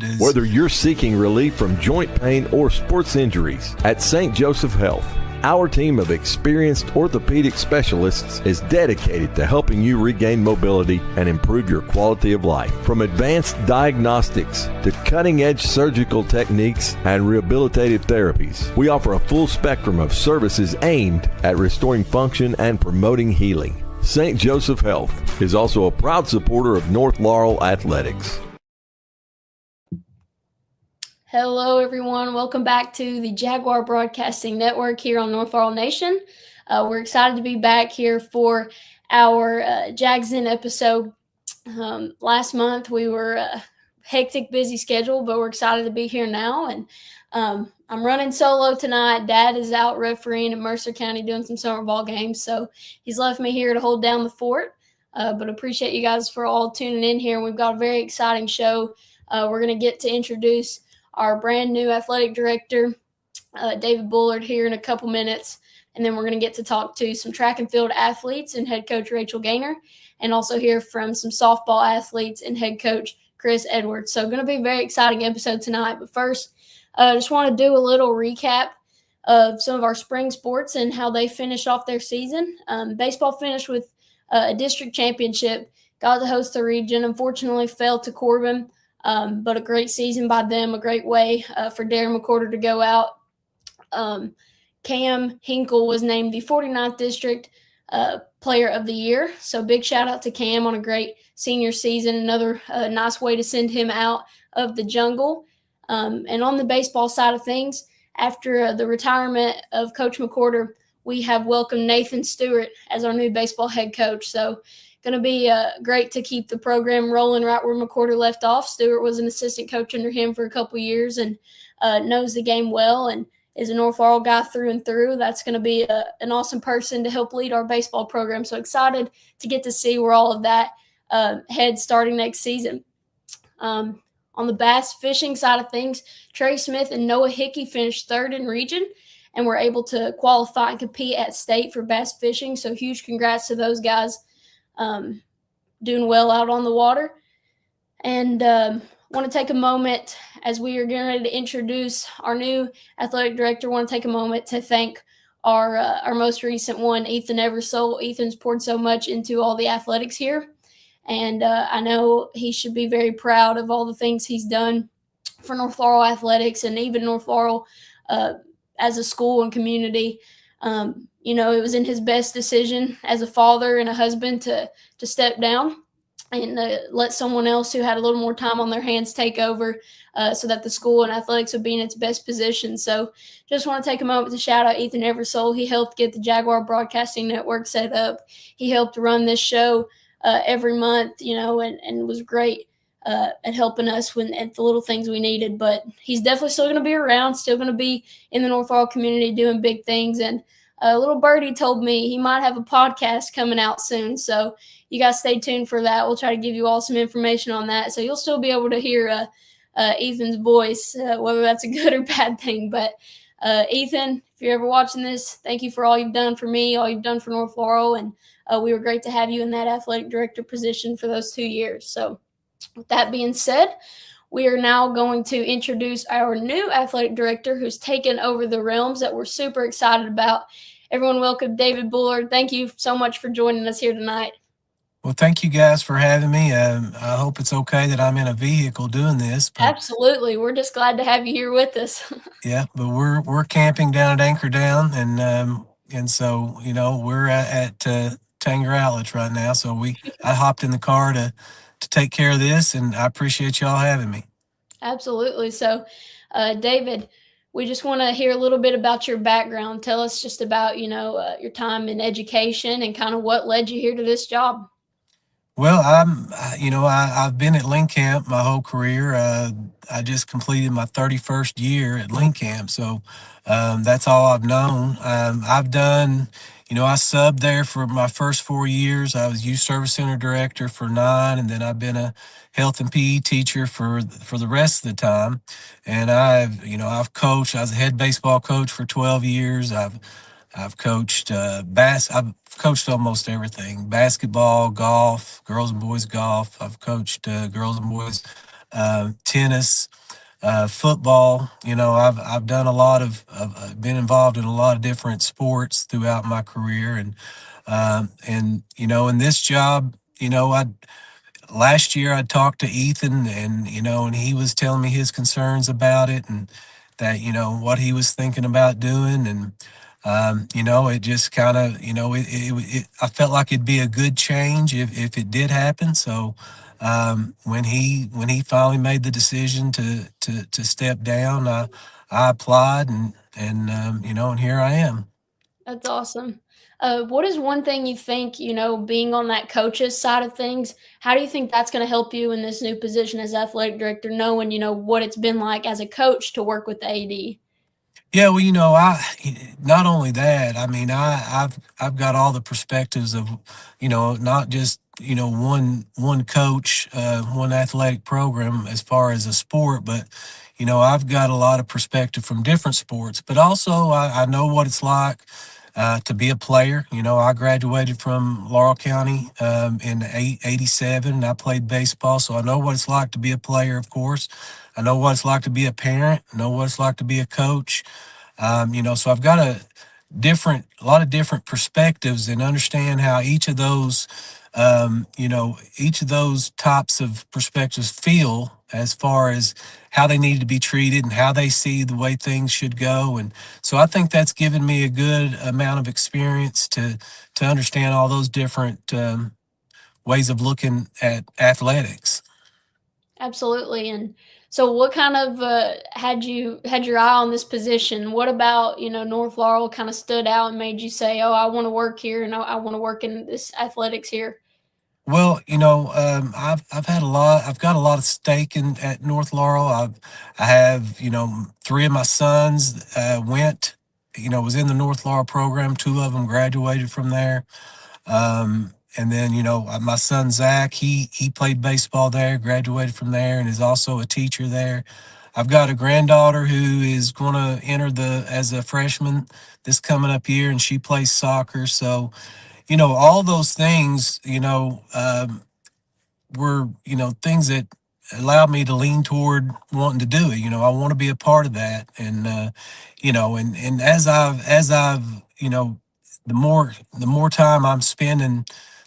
is. Whether you're seeking relief from joint pain or sports injuries, at St. Joseph Health, our team of experienced orthopedic specialists is dedicated to helping you regain mobility and improve your quality of life. From advanced diagnostics to cutting-edge surgical techniques and rehabilitative therapies, we offer a full spectrum of services aimed at restoring function and promoting healing. St. Joseph Health is also a proud supporter of North Laurel Athletics. Hello, everyone. Welcome back to the Jaguar Broadcasting Network here on North Laurel Nation. We're excited to be back here for our Jags Den episode. Last month, we were a hectic, busy schedule, but we're excited to be here now. And I'm running solo tonight. Dad is out refereeing in Mercer County doing some summer ball games, so he's left me here to hold down the fort. But appreciate you guys for all tuning in here. We've got a very exciting show. We're going to get to introduce our brand new athletic director, David Bullard, here in a couple minutes. And then we're going to get to talk to some track and field athletes and head coach Rachel Gaynor, and also hear from some softball athletes and head coach Chris Edwards. So going to be a very exciting episode tonight. But first, I just want to do a little recap of some of our spring sports and how they finished off their season. Baseball finished with a district championship, got to host the region, unfortunately fell to Corbin. But a great season by them, a great way for Darren McCorder to go out. Cam Hinkle was named the 49th District Player of the Year. So big shout out to Cam on a great senior season. Another nice way to send him out of the jungle. And on the baseball side of things, after the retirement of Coach McCorder, we have welcomed Nathan Stewart as our new baseball head coach. So going to be great to keep the program rolling right where McCorder left off. Stewart was an assistant coach under him for a couple years and knows the game well and is a North Laurel guy through and through. That's going to be an awesome person to help lead our baseball program. So excited to get to see where all of that heads starting next season. On the bass fishing side of things, Trey Smith and Noah Hickey finished third in region and were able to qualify and compete at state for bass fishing. So huge congrats to those guys. Doing well out on the water. And want to take a moment as we are getting ready to introduce our new athletic director. Want to take a moment to thank our most recent one, Ethan Eversole. Ethan's poured so much into all the athletics here. And I know he should be very proud of all the things he's done for North Laurel athletics and even North Laurel as a school and community. It was in his best decision as a father and a husband to step down and let someone else who had a little more time on their hands take over so that the school and athletics would be in its best position. So just want to take a moment to shout out Ethan Eversole. He helped get the Jaguar Broadcasting Network set up. He helped run this show every month, and was great at helping us at the little things we needed. But he's definitely still going to be around, still going to be in the North Laurel community doing big things. And little birdie told me he might have a podcast coming out soon. So you guys stay tuned for that. We'll try to give you all some information on that. So you'll still be able to hear Ethan's voice, whether that's a good or bad thing. But Ethan, if you're ever watching this, thank you for all you've done for me, all you've done for North Laurel. And we were great to have you in that athletic director position for those 2 years. So with that being said, we are now going to introduce our new athletic director who's taken over the realms that we're super excited about. Everyone welcome David Bullard. Thank you so much for joining us here tonight. Well, thank you guys for having me. I hope it's okay that I'm in a vehicle doing this. But, absolutely. We're just glad to have you here with us. Yeah, but we're camping down at Anchor Down, and so, we're at Tanger Outlets right now. So I hopped in the car to take care of this, and I appreciate y'all having me. Absolutely. So, David, we just want to hear a little bit about your background. Tell us just about, your time in education and kind of what led you here to this job. Well, I've been at Link Camp my whole career. I just completed my 31st year at Link Camp, so that's all I've known. I've done, I subbed there for my first 4 years. I was youth service center director for 9, and then I've been a health and PE teacher for the rest of the time. And I've coached. I was a head baseball coach for 12 years. I've coached I've coached almost everything: basketball, golf, girls and boys golf. I've coached girls and boys tennis, football. I've done a lot of been involved in a lot of different sports throughout my career, and in this job, I last year I talked to Ethan, and he was telling me his concerns about it, and that what he was thinking about doing. And it just kind of, I felt like it'd be a good change if it did happen. So when he finally made the decision to step down, I applied, and here I am. That's awesome. What is one thing you think, being on that coach's side of things, how do you think that's going to help you in this new position as athletic director, knowing, what it's been like as a coach to work with the AD? Yeah, well, I not only that. I mean, I've got all the perspectives of, not just one coach, one athletic program as far as a sport, but I've got a lot of perspective from different sports. But also, I know what it's like to be a player. I graduated from Laurel County in '87, and I played baseball, so I know what it's like to be a player. Of course, I know what it's like to be a parent. I know what it's like to be a coach. So I've got a lot of different perspectives, and understand how each of those types of perspectives feel as far as how they need to be treated and how they see the way things should go. And so I think that's given me a good amount of experience to understand all those different ways of looking at athletics. Absolutely. And so what kind of had your eye on this position? What about, North Laurel kind of stood out and made you say, "Oh, I want to work here and I want to work in this athletics here." Well, I've got a lot of stake in at North Laurel. I have, three of my sons was in the North Laurel program. Two of them graduated from there. And then, my son Zach, he played baseball there, graduated from there, and is also a teacher there. I've got a granddaughter who is going to enter the as a freshman this coming up year, and she plays soccer. So, all those things, were things that allowed me to lean toward wanting to do it. I want to be a part of that. And as I've the more time I'm spending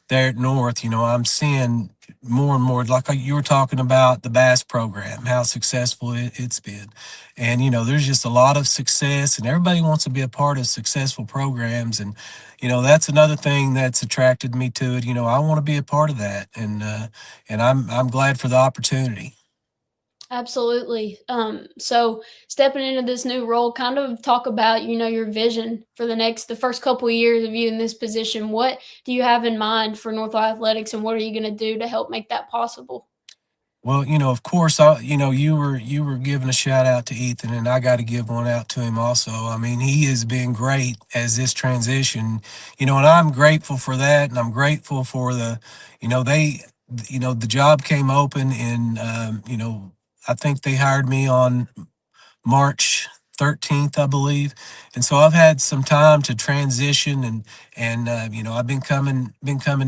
there at North, I'm seeing more and more, like you were talking about the bass program, how successful it's been. And there's just a lot of success, and everybody wants to be a part of successful programs. And that's another thing that's attracted me to it. I want to be a part of that, and I'm glad for the opportunity. Absolutely. So stepping into this new role, kind of talk about, your vision for the first couple of years of you in this position. What do you have in mind for North Athletics, and what are you going to do to help make that possible? Well, of course, you were giving a shout out to Ethan, and I got to give one out to him also. I mean, he has been great as this transition, and I'm grateful for that, and I'm grateful for the job came open, and I think they hired me on March 13th, I believe. And so I've had some time to transition, and I've been coming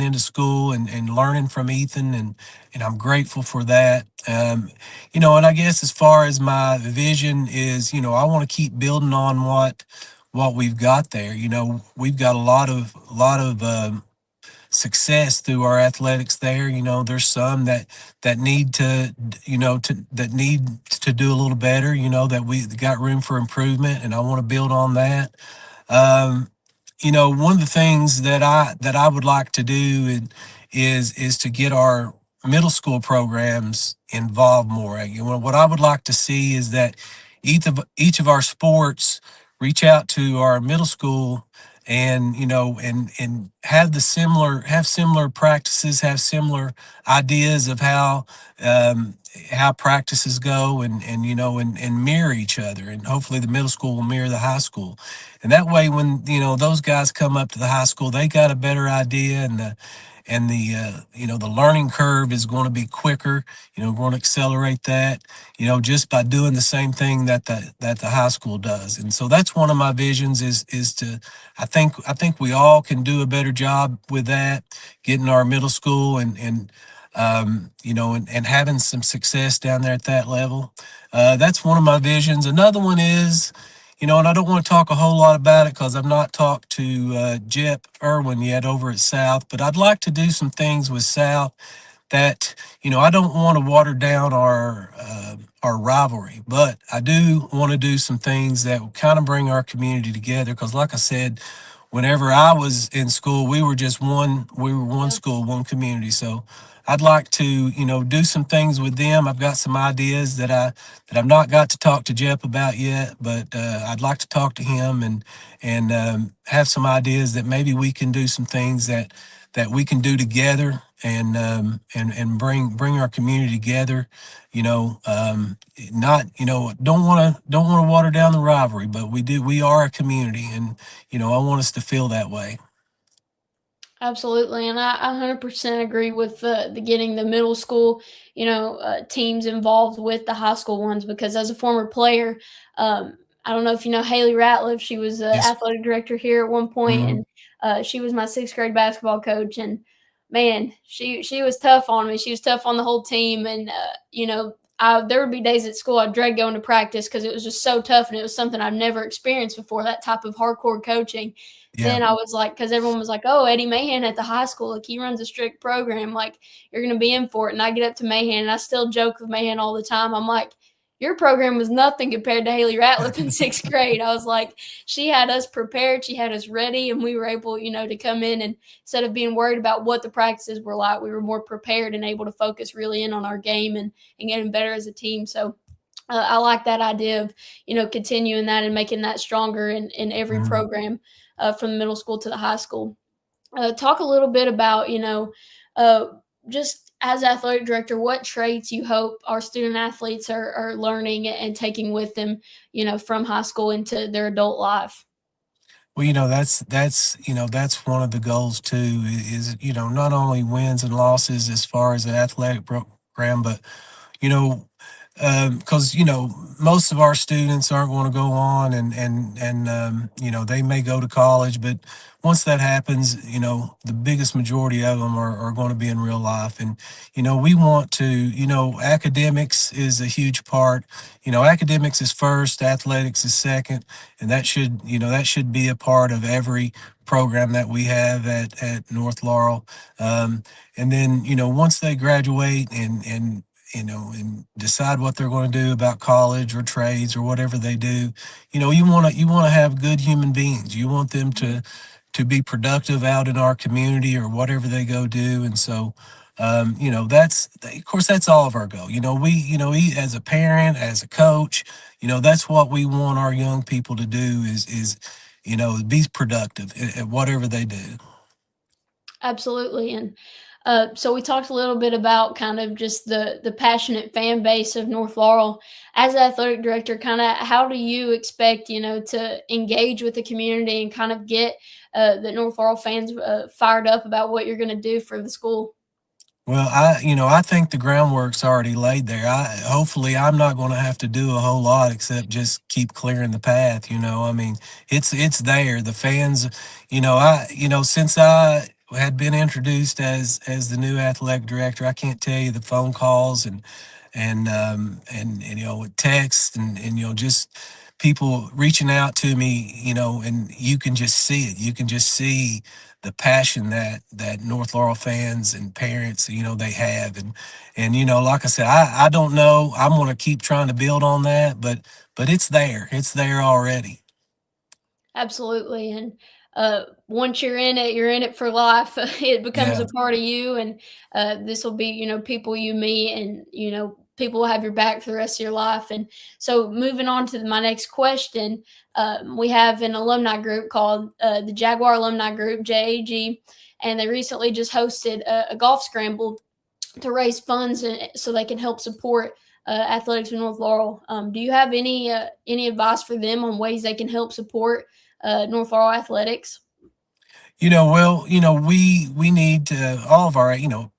into school and learning from Ethan, and I'm grateful for that. And I guess as far as my vision is, I want to keep building on what we've got there. We've got a lot of success through our athletics there. There's some that need to do a little better. That we got room for improvement, and I want to build on that. Um, One of the things that I would like to do is to get our middle school programs involved more. What I would like to see is that each of our sports reach out to our middle school, and and have similar practices, have similar ideas of how practices go, and mirror each other, and hopefully the middle school will mirror the high school. And that way, when those guys come up to the high school, they got a better idea, and the learning curve is going to be quicker. We're going to accelerate that, just by doing the same thing that the high school does. And so that's one of my visions, is to I think we all can do a better job with that, getting our middle school and and having some success down there at that level. That's one of my visions. Another one is, and I don't want to talk a whole lot about it because I've not talked to Jep Irwin yet over at South, but I'd like to do some things with South that I don't want to water down our rivalry, but I do want to do some things that will kind of bring our community together. Because, like I said, whenever I was in school, we were just one. We were one Yeah, school, one community. So I'd like to do some things with them. I've got some ideas that I've not got to talk to Jep about yet, but I'd like to talk to him and have some ideas that maybe we can do some things that we can do together and bring our community together. Not don't want to water down the rivalry, but we are a community, and I want us to feel that way. absolutely. And I 100% agree with the getting the middle school, teams involved with the high school ones because as a former player, I don't know if you know Haley Ratliff. She was the Yes. athletic director here at one point, Mhm. and she was my sixth grade basketball coach. And man, she was tough on me. She was tough on the whole team, and there would be days at school I'd dread going to practice because it was just so tough, and it was something I've never experienced before. That type of hardcore coaching. Yeah. Then I was like, because everyone was like, "Oh, Eddie Mahan at the high school, like he runs a strict program, like you're gonna be in for it." And I get up to Mahan, and I still joke with Mahan all the time. I'm like, "Your program was nothing compared to Haley Ratliff in sixth grade." I was like, she had us prepared, she had us ready, and we were able, to come in and instead of being worried about what the practices were like, we were more prepared and able to focus really in on our game and getting better as a team. So I like that idea of continuing that and making that stronger in every Mhm. program from the middle school to the high school. Talk a little bit about uh, just as athletic director, what traits you hope our student athletes are learning and taking with them, from high school into their adult life. Well, that's one of the goals too. Is not only wins and losses as far as the athletic program, but you know, because most of our students aren't going to go on and they may go to college, but once that happens, the biggest majority of them are going to be in real life, and we want to, academics is a huge part. Academics is first, athletics is second, and that should be a part of every program that we have at North Laurel. And then once they graduate and decide what they're going to do about college or trades or whatever they do, you want to have good human beings. You want them to be productive out in our community or whatever they go do. And so that's of course that's all of our goal. As a parent, as a coach, that's what we want our young people to do is be productive at whatever they do. Absolutely. And so we talked a little bit about kind of just the passionate fan base of North Laurel. As athletic director, kind of how do you expect to engage with the community and kind of get the North Laurel fans fired up about what you're going to do for the school? Well, I think the groundwork's already laid there. Hopefully I'm not going to have to do a whole lot except just keep clearing the path. I mean, it's there. The fans, since I had been introduced as the new athletic director, I can't tell you the phone calls and with text and just people reaching out to me, and you can just see it. You can just see the passion that North Laurel fans and parents, they have. And like I said, I don't know. I'm going to keep trying to build on that, but it's there. It's there already. Absolutely. And once you're in it for life. It becomes Yeah. a part of you. And this will be, people you meet and, people will have your back for the rest of your life. And so moving on to my next question, we have an alumni group called the Jaguar Alumni Group, JAG, and they recently just hosted a golf scramble to raise funds so they can help support athletics in North Laurel. Do you have any advice for them on ways they can help support North Laurel athletics? Well, we need all of our,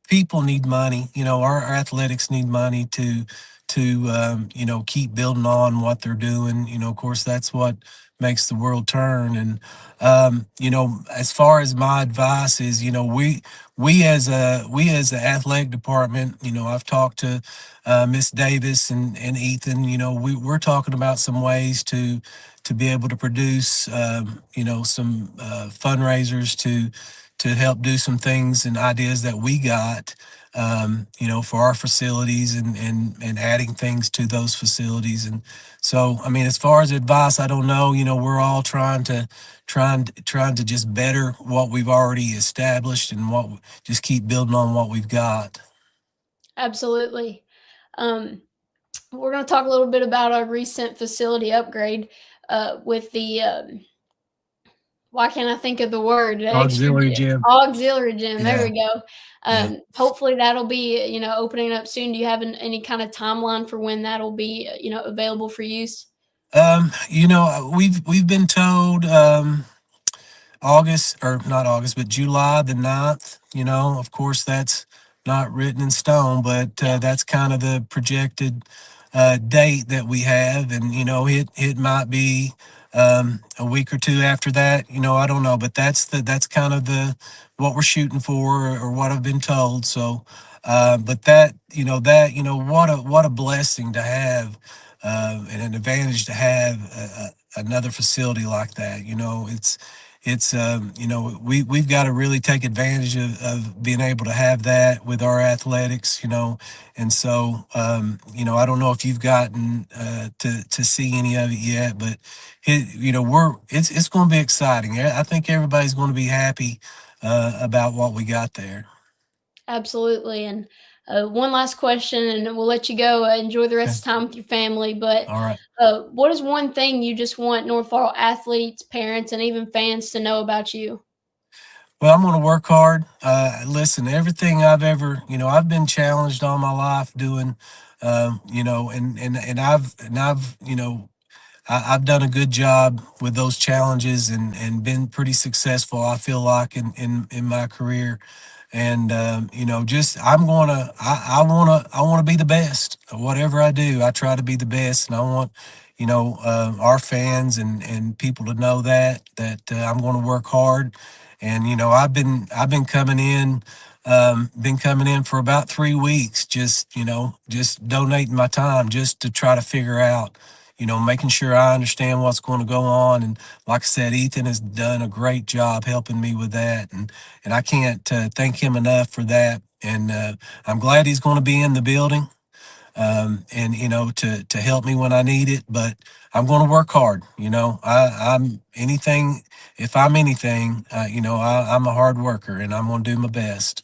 people need money. Our athletics need money to to, keep building on what they're doing. Of course, that's what makes the world turn. And, as far as my advice is, we as the athletic department, I've talked to Miss Davis and Ethan. We're talking about some ways to be able to produce, some fundraisers to help do some things and ideas that we got, for our facilities and adding things to those facilities. And so, I mean, as far as advice, I don't know. We're all trying to just better what we've already established and just keep building on what we've got. Absolutely. We're going to talk a little bit about our recent facility upgrade with the why can't I think of the word? Auxiliary gym. Auxiliary gym. Yeah. There we go. Yeah. Hopefully that'll be, opening up soon. Do you have any kind of timeline for when that'll be, available for use? We've been told August, or not August, but July the 9th. Of course, that's not written in stone, but that's kind of the projected date that we have. And, it might be a week or two after that. I don't know, but that's kind of what we're shooting for, or what I've been told. So, but what a blessing to have, and an advantage to have another facility like that. We've got to really take advantage of being able to have that with our athletics. And so, I don't know if you've gotten to see any of it yet, but it's going to be exciting. I think everybody's going to be happy about what we got there. Absolutely. And one last question, and we'll let you go. Enjoy the rest of the time with your family. But All right. What is one thing you just want North Laurel athletes, parents, and even fans to know about you? Well, I'm going to work hard. Listen, everything I've been challenged all my life doing, and I've done a good job with those challenges and been pretty successful, I feel like, in my career. And just I want to be the best. Whatever I do, I try to be the best, and I want our fans and people to know that I'm going to work hard. And I've been coming in for about 3 weeks, just donating my time just to try to figure out, making sure I understand what's going to go on. And like I said, Ethan has done a great job helping me with that. And I can't thank him enough for that. And I'm glad he's going to be in the building, and, to help me when I need it. But I'm going to work hard. I'm anything, if I'm anything, I'm a hard worker, and I'm going to do my best.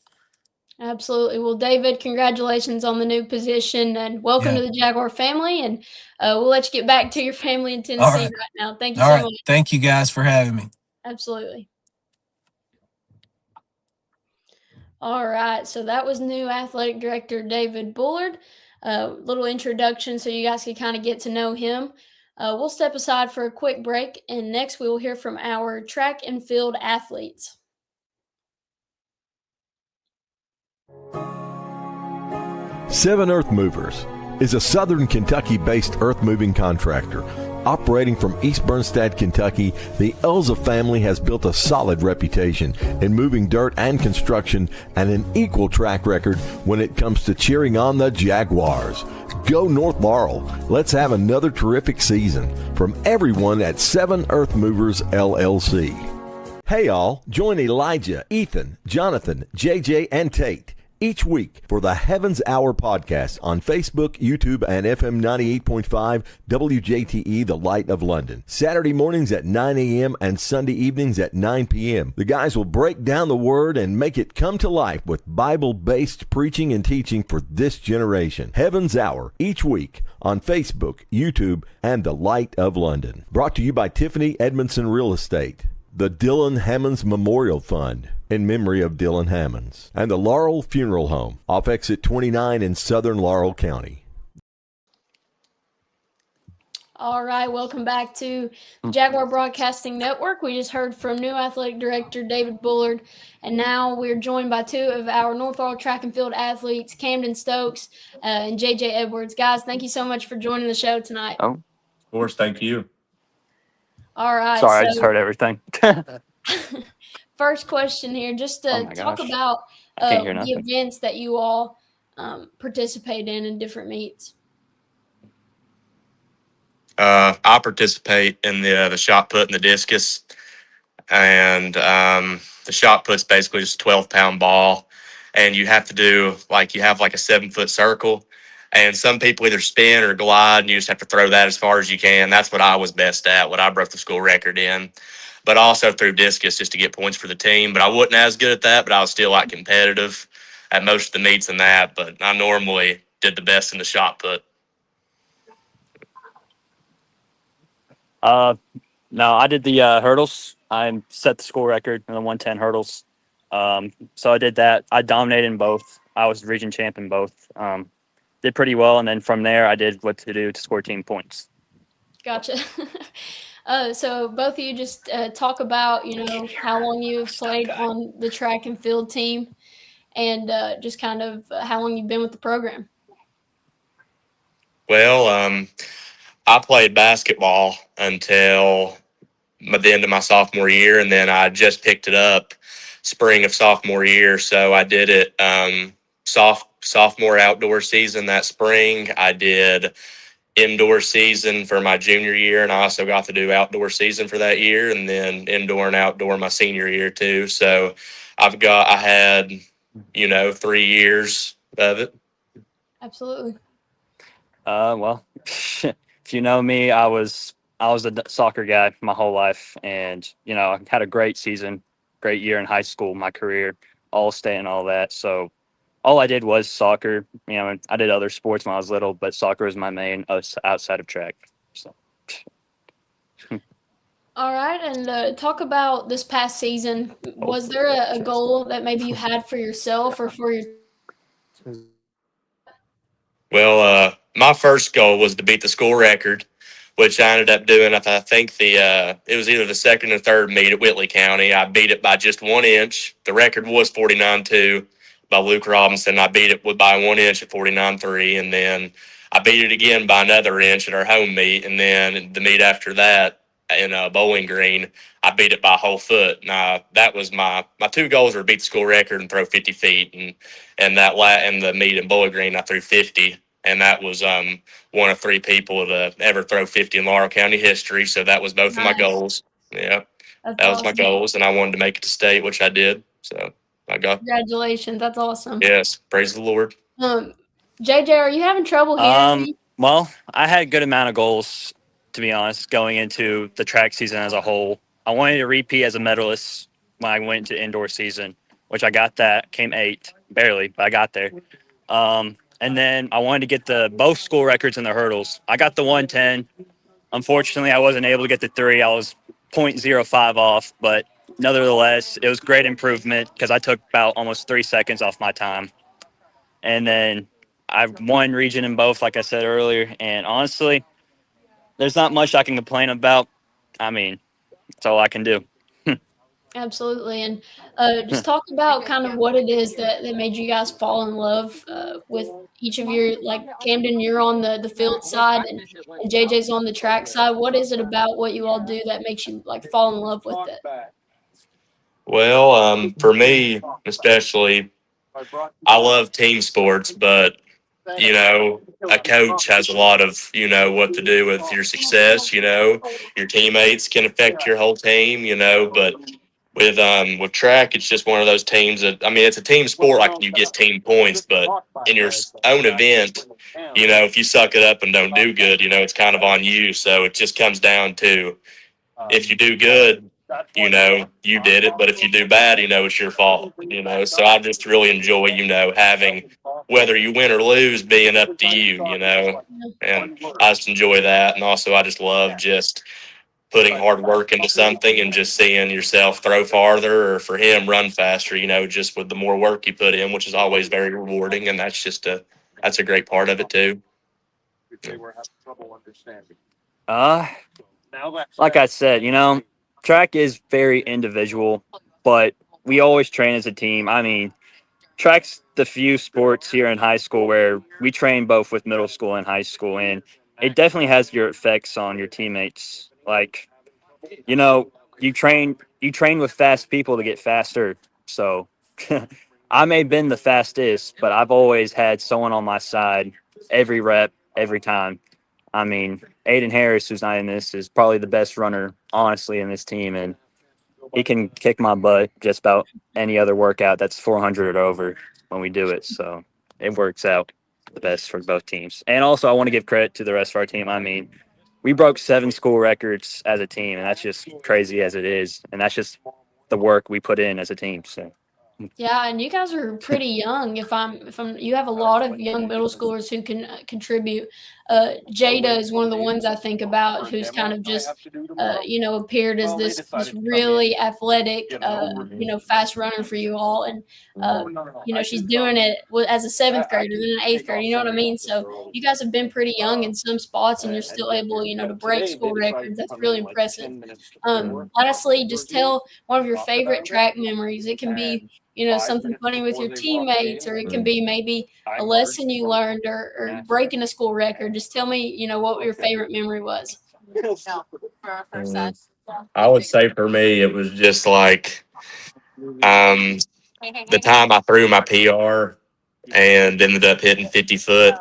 Absolutely. Well, David, congratulations on the new position, and welcome to the Jaguar family. And we'll let you get back to your family in Tennessee right now. Thank you so much. Thank you guys for having me. Absolutely. All right. So that was new athletic director David Bullard. Little introduction so you guys can kind of get to know him. We'll step aside for a quick break, and next we will hear from our track and field athletes. Seven Earth Movers is a southern Kentucky-based earth-moving contractor. Operating from East Bernstead, Kentucky, the Elza family has built a solid reputation in moving dirt and construction, and an equal track record when it comes to cheering on the Jaguars. Go North Laurel. Let's have another terrific season. From everyone at Seven Earth Movers, LLC. Hey all, join Elijah, Ethan, Jonathan, JJ, and Tate each week for the Heavens Hour podcast on Facebook, YouTube, and FM 98.5 WJTE, The Light of London. Saturday mornings at 9 a.m. and Sunday evenings at 9 p.m. The guys will break down the Word and make it come to life with Bible-based preaching and teaching for this generation. Heavens Hour each week on Facebook, YouTube, and The Light of London. Brought to you by Tiffany Edmondson Real Estate, the Dylan Hammonds Memorial Fund in memory of Dylan Hammonds, and the Laurel Funeral Home off exit 29 in southern Laurel County. All right, welcome back to the Jaguar Broadcasting Network. We just heard from new athletic director David Bullard, and now we're joined by two of our North Laurel track and field athletes, Camden Stokes and JJ Edwards. Guys, thank you so much for joining the show tonight. Oh, of course, thank you. All right. Sorry, I just heard everything. First question here, just to talk about the events that you all participate in different meets. I participate in the shot put and the discus, and the shot put's basically just a 12-pound ball, and you have to do you have like a 7-foot circle, and some people either spin or glide, and you just have to throw that as far as you can. That's what I was best at, what I broke the school record in. But also through discus just to get points for the team. But I wasn't as good at that, but I was still competitive at most of the meets and that. But I normally did the best in the shot put. No, I did the hurdles. I set the school record in the 110 hurdles. So I did that. I dominated in both. I was region champ in both. Did pretty well, and then from there, I did what to do to score team points. Gotcha. So both of you just talk about, how long you've played on the track and field team, and just kind of how long you've been with the program. Well, I played basketball until the end of my sophomore year, and then I just picked it up spring of sophomore year. So I did it sophomore outdoor season that spring. I did indoor season for my junior year, and I also got to do outdoor season for that year, and then indoor and outdoor my senior year too. So I had 3 years of it. Absolutely. Well, if you know me, I was a soccer guy my whole life, and I had a great season, great year in high school, my career, All-State and all that. So all I did was soccer. I did other sports when I was little, but soccer was my main outside of track. So. All right, and talk about this past season. Was there a goal that maybe you had for yourself or for your? Well, my first goal was to beat the school record, which I ended up doing. I think it was either the second or third meet at Whitley County. I beat it by just 1 inch. The record was 49.2 by Luke Robinson. I beat it by 1 inch at 49.3, and then I beat it again by another inch at our home meet, and then the meet after that in Bowling Green, I beat it by a whole foot. Now that was my 2 goals were beat the school record and throw 50 feet, and the meet in Bowling Green I threw 50. And that was one of 3 people to ever throw 50 in Laurel County history. So that was both of my goals. Yeah, that was my goals, and I wanted to make it to state, which I did. So I got. Congratulations, that's awesome. Yes, praise the Lord. JJ, are you having trouble hearing me? Well, I had a good amount of goals, to be honest, going into the track season as a whole. I wanted to repeat as a medalist when I went to indoor season, which I got that. Came 8th, barely, but I got there. And then I wanted to get both school records in the hurdles. I got the 110. Unfortunately, I wasn't able to get the 3. I was 0.05 off, but nevertheless, it was great improvement because I took about almost 3 seconds off my time. And then I won region in both, like I said earlier. And honestly, there's not much I can complain about. I mean, that's all I can do. Absolutely. And just talk about kind of what it is that made you guys fall in love with each of your, like Camden, you're on the field side and JJ's on the track side. What is it about what you all do that makes you fall in love with it? Well, for me, especially, I love team sports, but a coach has a lot of, what to do with your success. Your teammates can affect your whole team, but with track, it's just one of those teams that, it's a team sport, like you get team points, but in your own event, if you suck it up and don't do good, it's kind of on you. So it just comes down to, if you do good, you did it, but if you do bad, it's your fault, so I just really enjoy, having, whether you win or lose, being up to you, and I just enjoy that. And also I just love just putting hard work into something and just seeing yourself throw farther, or for him run faster, just with the more work you put in, which is always very rewarding. And that's a great part of it too. Like I said, track is very individual, but we always train as a team. I mean, track's the few sports here in high school where we train both with middle school and high school, and it definitely has your effects on your teammates. Like, you train with fast people to get faster. So I may have been the fastest, but I've always had someone on my side every rep, every time. I mean, Aiden Harris, who's not in this, is probably the best runner, honestly, in this team, and he can kick my butt just about any other workout that's 400 or over when we do it. So it works out the best for both teams. And also, I want to give credit to the rest of our team. I mean, we broke 7 school records as a team, and that's just crazy as it is. And that's just the work we put in as a team. So. Yeah, and you guys are pretty young. You have a lot of young middle schoolers who can contribute. Jada is one of the ones I think about, who's kind of just, appeared as this really athletic, fast runner for you all, and she's doing it as a 7th grader, then an 8th grader. You know what I mean? So you guys have been pretty young in some spots, and you're still able, to break school records. That's really impressive. Lastly, just tell one of your favorite track memories. It can be something funny with your teammates, or it can be maybe a lesson you learned, or breaking a school record. Just tell me, what your favorite memory was. I would say for me, it was just like the time I threw my PR and ended up hitting 50 foot.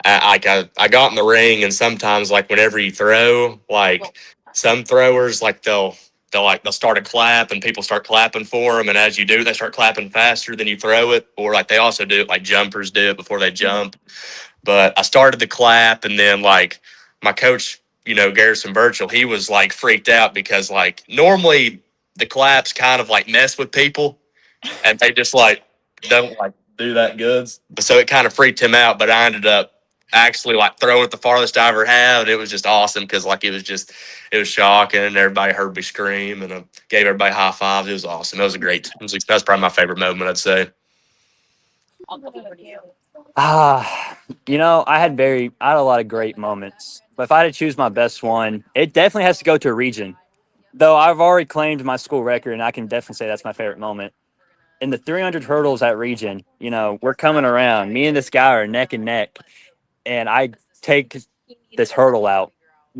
I got in the ring, and sometimes, like, whenever you throw, like, some throwers, like, they'll start a clap and people start clapping for them, and as you do, they start clapping faster than you throw it, or like they also do it, like jumpers do it before they jump. But I started the clap, and then, like, my coach, Garrison Birchall, he was like freaked out because, like, normally the claps kind of like mess with people, and they just like don't like do that good. So it kind of freaked him out, but I ended up actually like throwing it the farthest I ever have, and it was just awesome because, like, it was shocking, and everybody heard me scream, and I gave everybody high fives. It was awesome. That's probably my favorite moment, I'd say. I had a lot of great moments, but if I had to choose my best one, it definitely has to go to a region. Though I've already claimed my school record, and I can definitely say that's my favorite moment. In the 300 hurdles at region, we're coming around. Me and this guy are neck and neck, and I take this hurdle out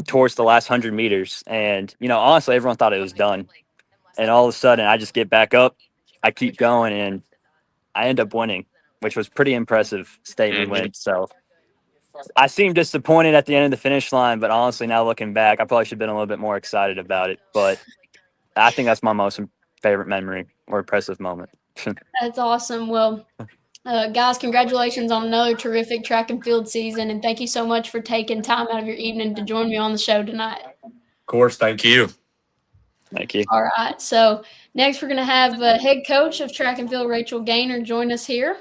towards the last 100 meters. And, honestly, everyone thought it was done. And all of a sudden, I just get back up, I keep going, and I end up winning, which was pretty impressive statement win. So I seemed disappointed at the end of the finish line, but honestly, now looking back, I probably should have been a little bit more excited about it. But I think that's my most favorite memory or impressive moment. That's awesome. Well, guys, congratulations on another terrific track and field season, and thank you so much for taking time out of your evening to join me on the show tonight. Of course, thank you. Thank you. All right, so next we're going to have head coach of track and field, Rachel Gaynor, join us here,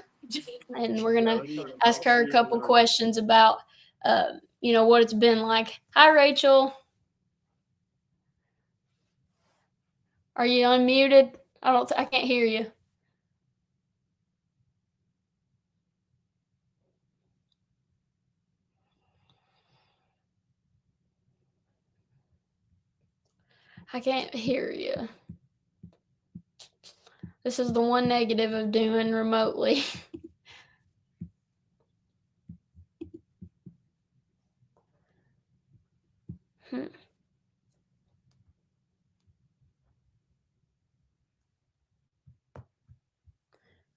and we're going to ask her a couple questions about, what it's been like. Hi, Rachel. Are you unmuted? I can't hear you. I can't hear you. This is the one negative of doing remotely.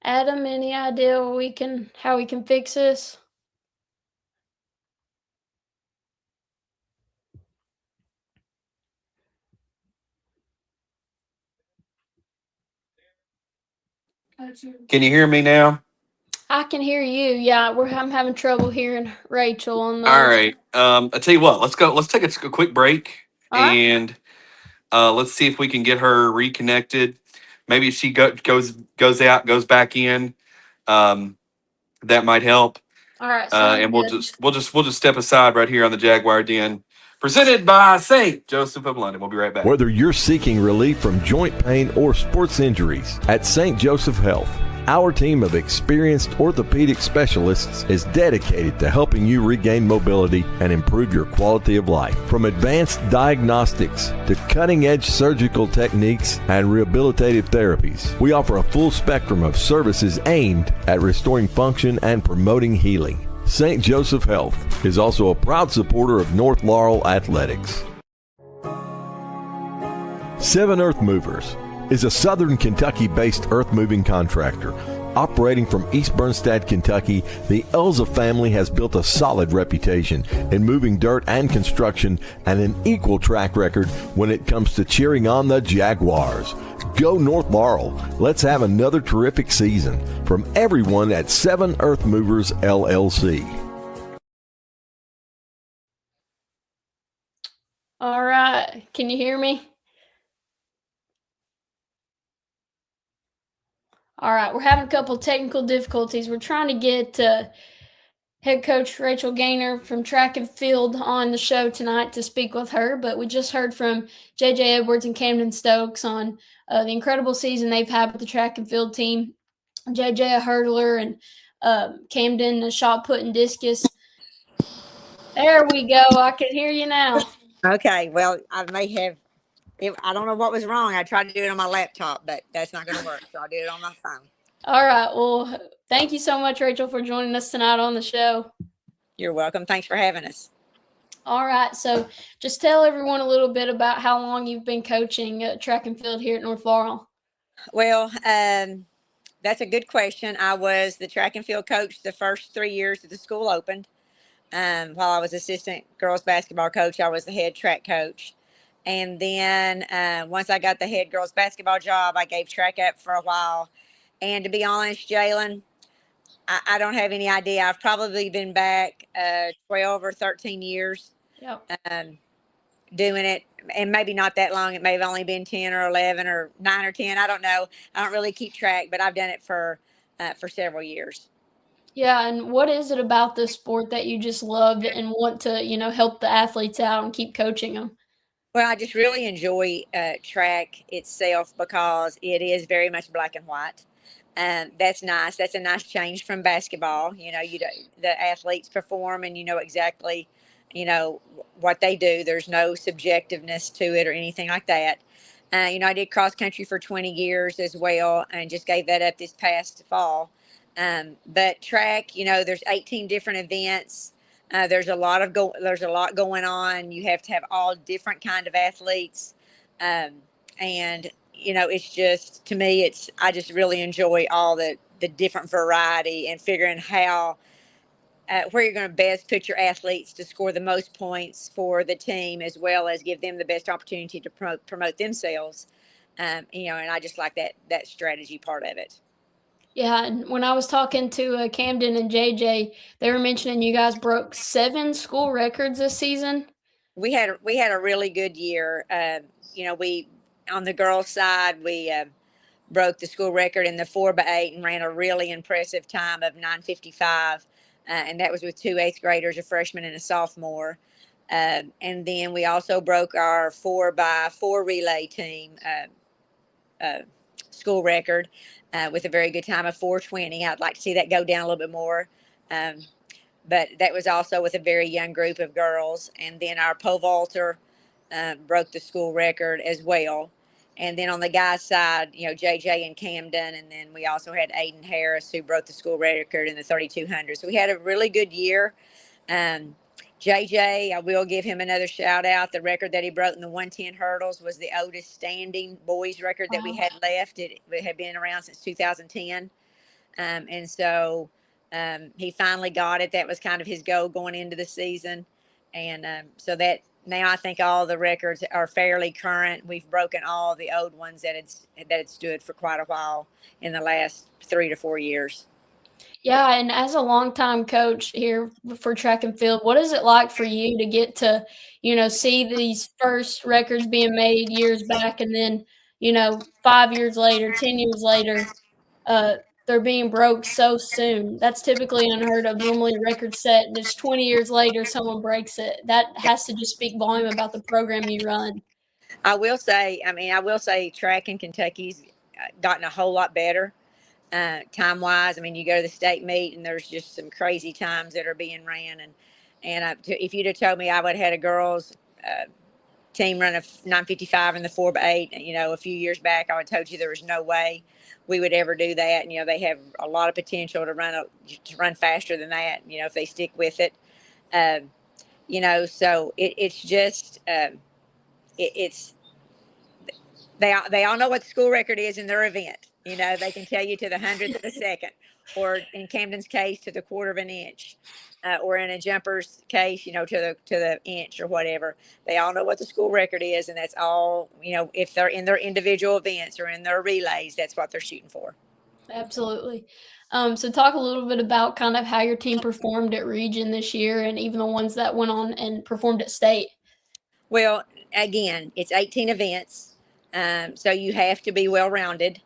Adam, any idea how we can fix this? Can you hear me now? I can hear you. Yeah, I'm having trouble hearing Rachel on the. All right. I tell you what. Let's go. Let's take a quick break, and let's see if we can get her reconnected. Maybe if she goes out, goes back in. That might help. All right. And we'll just step aside right here on the Jaguar Den, presented by St. Joseph of London. We'll be right back. Whether you're seeking relief from joint pain or sports injuries, at St. Joseph Health, Our team of experienced orthopedic specialists is dedicated to helping you regain mobility and improve your quality of life. From advanced diagnostics to cutting-edge surgical techniques and rehabilitative therapies, we offer a full spectrum of services aimed at restoring function and promoting healing. St. Joseph Health is also a proud supporter of North Laurel Athletics. Seven Earth Movers is a southern Kentucky-based earth-moving contractor. Operating from East Bernstadt, Kentucky, the Elza family has built a solid reputation in moving dirt and construction and an equal track record when it comes to cheering on the Jaguars. Go North Laurel. Let's have another terrific season. From everyone at Seven Earth Movers, LLC. All right. Can you hear me? All right. We're having a couple technical difficulties. We're trying to get head coach Rachel Gaynor from track and field on the show tonight to speak with her, but we just heard from J.J. Edwards and Camden Stokes on the incredible season they've had with the track and field team. J.J. a hurdler and Camden a shot put and discus. There we go. I can hear you now. Okay, well, I don't know what was wrong. I tried to do it on my laptop, but that's not going to work, so I'll do it on my phone. All right. Well, thank you so much, Rachel, for joining us tonight on the show. You're welcome. Thanks for having us. All right. So just tell everyone a little bit about how long you've been coaching track and field here at North Laurel. Well, that's a good question. I was the track and field coach the first 3 years that the school opened. While I was assistant girls basketball coach, I was the head track coach. And then once I got the head girls basketball job, I gave track up for a while. And to be honest, Jalen, I don't have any idea. I've probably been back 12 or 13 years doing it. And maybe not that long. It may have only been 10 or 11 or 9 or 10. I don't know. I don't really keep track, but I've done it for several years. Yeah, and what is it about this sport that you just love and want to, help the athletes out and keep coaching them? Well, I just really enjoy track itself because it is very much black and white. That's nice. That's a nice change from basketball. The athletes perform and you know exactly, what they do. There's no subjectiveness to it or anything like that. I did cross country for 20 years as well and just gave that up this past fall. But track, there's 18 different events. There's a lot going on. You have to have all different kind of athletes. And it's just, to me, I just really enjoy all the different variety and figuring how, where you're going to best put your athletes to score the most points for the team, as well as give them the best opportunity to promote themselves. And I just like that strategy part of it. Yeah, and when I was talking to Camden and JJ, they were mentioning you guys broke 7 school records this season. We had a really good year. We on the girls' side, we broke the school record in the 4x8 and ran a really impressive time of 9:55, and that was with 2 8th graders, a freshman and a sophomore. And then we also broke our 4x4 relay team school record with a very good time of 4:20. I'd like to see that go down a little bit more. But that was also with a very young group of girls. And then our pole vaulter broke the school record as well. And then on the guys' side, JJ and Camden. And then we also had Aiden Harris, who broke the school record in the 3,200. So we had a really good year. JJ, I will give him another shout out. The record that he broke in the 110 hurdles was the oldest standing boys record that we had left. It had been around since 2010. And so he finally got it. That was kind of his goal going into the season. And so that now I think all the records are fairly current. We've broken all the old ones that had stood for quite a while in the last 3 to 4 years. Yeah, and as a longtime coach here for track and field, what is it like for you to get to, see these first records being made years back and then, 5 years later, 10 years later, they're being broke so soon? That's typically unheard of. Normally a record set, just 20 years later, someone breaks it. That has to just speak volume about the program you run. I will say track in Kentucky's gotten a whole lot better. time wise. I mean, you go to the state meet and there's just some crazy times that are being ran. If you'd have told me I would have had a girls team run a 9:55 in the 4x8, a few years back, I would have told you there was no way we would ever do that. And, they have a lot of potential to run faster than that, if they stick with it. So it's just, it's, they all know what the school record is in their event. They can tell you to the hundredth of a second, or in Camden's case, to the quarter of an inch, or in a jumper's case, to the inch or whatever. They all know what the school record is, and that's all. If they're in their individual events or in their relays, that's what they're shooting for. Absolutely. So talk a little bit about kind of how your team performed at region this year, and even the ones that went on and performed at state. Well, again, it's 18 events, so you have to be well-rounded.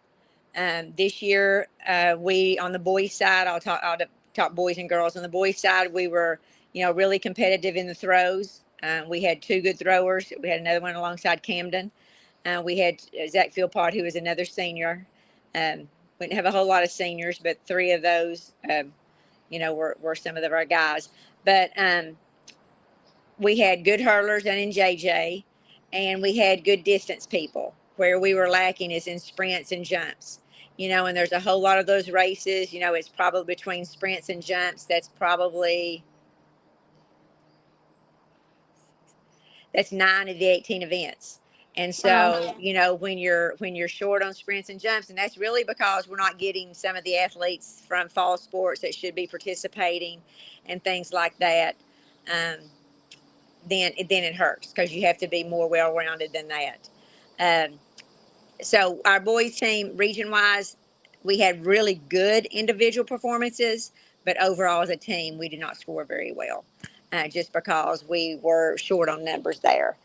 This year, we on the boys' side, I'll talk boys and girls. On the boys' side, we were, really competitive in the throws. We had 2 good throwers. We had another one alongside Camden. We had Zach Philpott, who was another senior. We didn't have a whole lot of seniors, but 3 of those, were some of our guys. But we had good hurlers and in JJ, and we had good distance people. Where we were lacking is in sprints and jumps. And there's a whole lot of those races. It's probably between sprints and jumps. That's 9 of the 18 events. And so, when you're short on sprints and jumps, and that's really because we're not getting some of the athletes from fall sports that should be participating and things like that, then it hurts, because you have to be more well-rounded than that. So our boys team, region-wise, we had really good individual performances, but overall as a team, we did not score very well, just because we were short on numbers there.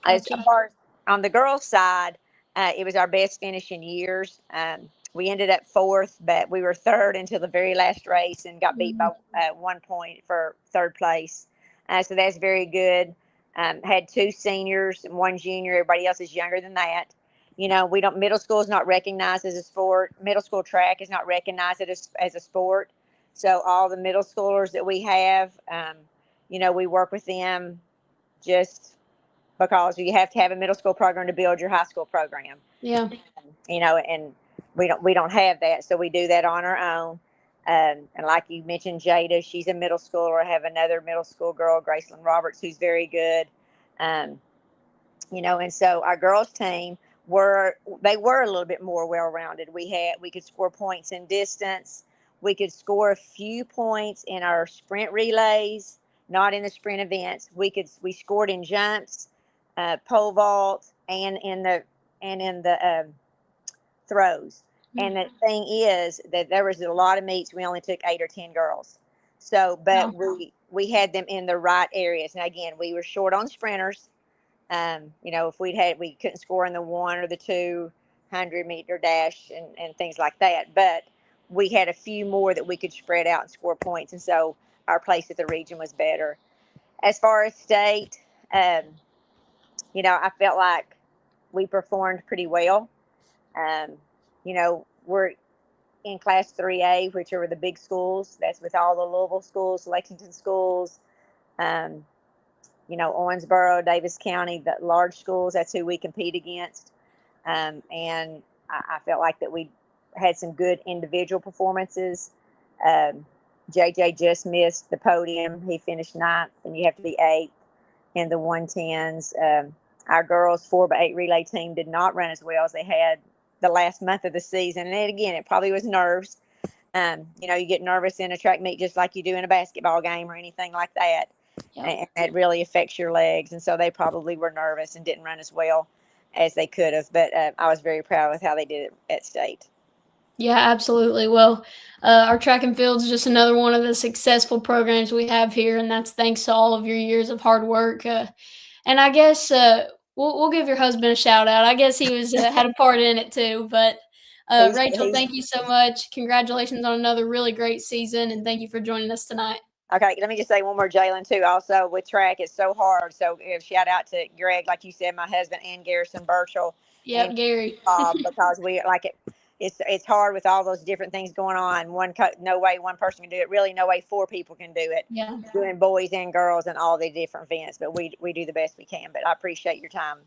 As far as on the girls' side, it was our best finish in years. We ended up 4th, but we were 3rd until the very last race and got beat by 1 point for 3rd place. So that's very good. Had 2 seniors and 1 junior. Everybody else is younger than that. Middle school is not recognized as a sport. Middle school track is not recognized as a sport. So all the middle schoolers that we have, we work with them just because you have to have a middle school program to build your high school program. Yeah. And we don't have that. So we do that on our own. And like you mentioned, Jada, she's a middle schooler. I have another middle school girl, Graceland Roberts, who's very good. And so our girls team were a little bit more well-rounded. We could score points in distance. We could score a few points in our sprint relays, not in the sprint events. We scored in jumps, pole vault, and in the throws. And the thing is that there was a lot of meets. We only took 8 or 10 girls. So, but we had them in the right areas. Now, again, we were short on sprinters. If we couldn't score in the 1 or the 200 meter dash and things like that. But we had a few more that we could spread out and score points. And so our place at the region was better. As far as state, I felt like we performed pretty well. We're in class 3A, which are the big schools. That's with all the Louisville schools, Lexington schools, Owensboro, Davis County, the large schools. That's who we compete against. And I felt like that we had some good individual performances. JJ just missed the podium. He finished 9th, and you have to be 8th in the 110s. Our girls 4x8 relay team did not run as well as they had the last month of the season. And again, it probably was nerves. You get nervous in a track meet just like you do in a basketball game or anything like that. Yep. And it really affects your legs. And so they probably were nervous and didn't run as well as they could have. But I was very proud with how they did it at state. Yeah, absolutely. Well, our track and field is just another one of the successful programs we have here, and that's thanks to all of your years of hard work. And I guess we'll give your husband a shout out. I guess he was had a part in it too. But Rachel, thank you so much. Congratulations on another really great season, and thank you for joining us tonight. Okay, let me just say one more, Jalen, too. Also, with track, it's so hard. So, shout out to Greg, like you said, my husband, and Garrison Burchell. Yep, Gary. Because we like it. it's hard with all those different things going on. No way one person can do it. Really, no way four people can do it. Yeah. Doing boys and girls and all the different events, but we do the best we can. But I appreciate your time.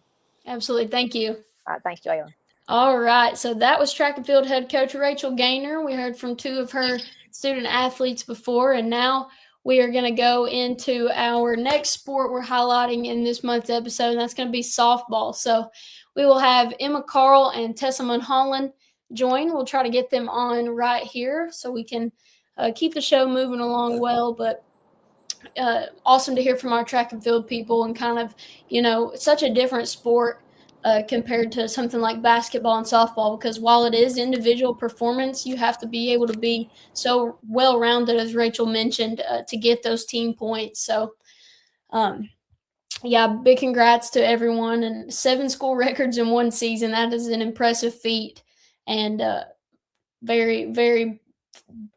Absolutely. Thank you. All right, thanks, Jalen. All right. So that was track and field head coach Rachel Gaynor. We heard from two of her student athletes before, and now we are going to go into our next sport we're highlighting in this month's episode, and that's going to be softball. So we will have Emma Carl and Tessa Mulholland join. We'll try to get them on right here so we can keep the show moving along well, but awesome to hear from our track and field people and kind of, such a different sport compared to something like basketball and softball, because while it is individual performance, you have to be able to be so well-rounded, as Rachel mentioned, to get those team points. So, big congrats to everyone. And 7 school records in one season, that is an impressive feat and very, very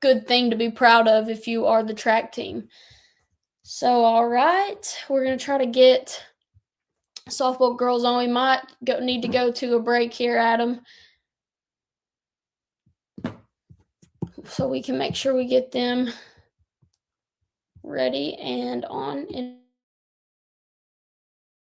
good thing to be proud of if you are the track team. So, all right, we're going to try to get softball girls on. We might need to go to a break here, Adam, so we can make sure we get them ready and on.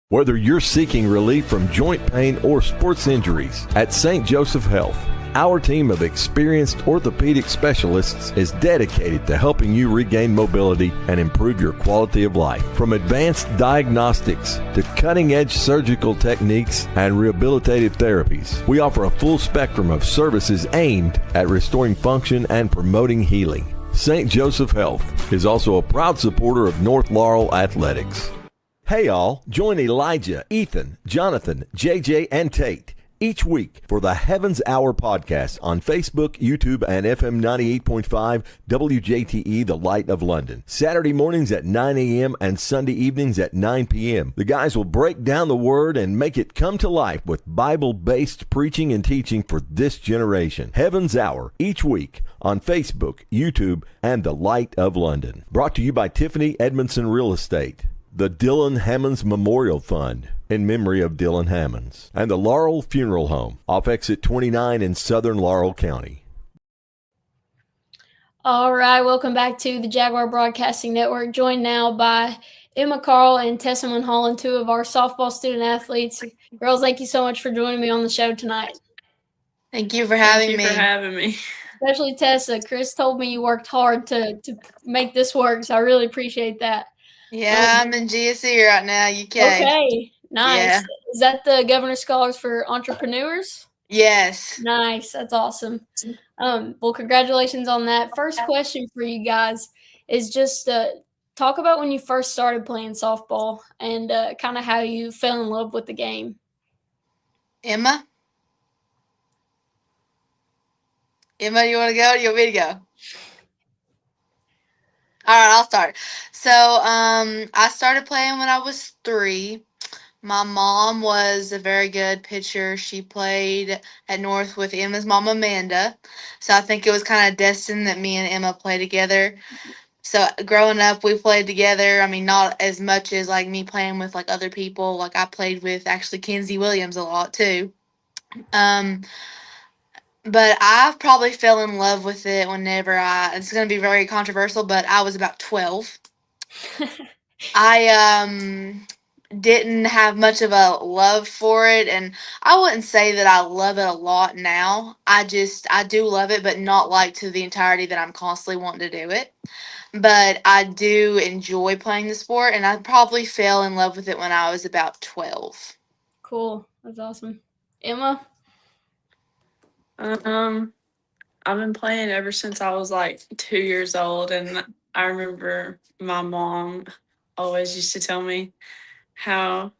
Whether you're seeking relief from joint pain or sports injuries, at St. Joseph Health, our team of experienced orthopedic specialists is dedicated to helping you regain mobility and improve your quality of life. From advanced diagnostics to cutting-edge surgical techniques and rehabilitative therapies, we offer a full spectrum of services aimed at restoring function and promoting healing. St. Joseph Health is also a proud supporter of North Laurel Athletics. Hey all, join Elijah, Ethan, Jonathan, JJ, and Tate each week for the Heavens Hour podcast on Facebook, YouTube, and FM 98.5 WJTE, The Light of London. Saturday mornings at 9 a.m. and Sunday evenings at 9 p.m. The guys will break down the Word and make it come to life with Bible-based preaching and teaching for this generation. Heavens Hour each week on Facebook, YouTube, and The Light of London. Brought to you by Tiffany Edmondson Real Estate, the Dylan Hammonds Memorial Fund in memory of Dylan Hammonds, and the Laurel Funeral Home off exit 29 in southern Laurel County. All right, welcome back to the Jaguar Broadcasting Network, joined now by Emma Carl and Tessa Mulholland, two of our softball student athletes. Girls, thank you so much for joining me on the show tonight. Thank you for having me. Especially Tessa. Chris told me you worked hard to make this work, so I really appreciate that. Yeah, I'm in GSE right now, UK. Okay, nice. Yeah. Is that the Governor's Scholars for Entrepreneurs? Yes. Nice. That's awesome. Well, congratulations on that. First question for you guys is just talk about when you first started playing softball and kind of how you fell in love with the game. Emma, you want to go or you want me to go? All right, I'll start. So I started playing when I was 3. My mom was a very good pitcher. She played at North with Emma's mom, Amanda. So I think it was kind of destined that me and Emma play together. So growing up, we played together. I mean, not as much as like me playing with like other people. Like I played with actually Kenzie Williams a lot too. But I probably fell in love with it whenever it's going to be very controversial, but I was about 12. I didn't have much of a love for it, and I wouldn't say that I love it a lot now. I do love it, but not like to the entirety that I'm constantly wanting to do it. But I do enjoy playing the sport, and I probably fell in love with it when I was about 12. Cool. That's awesome. Emma? I've been playing ever since I was like 2 years old, and I remember my mom always used to tell me how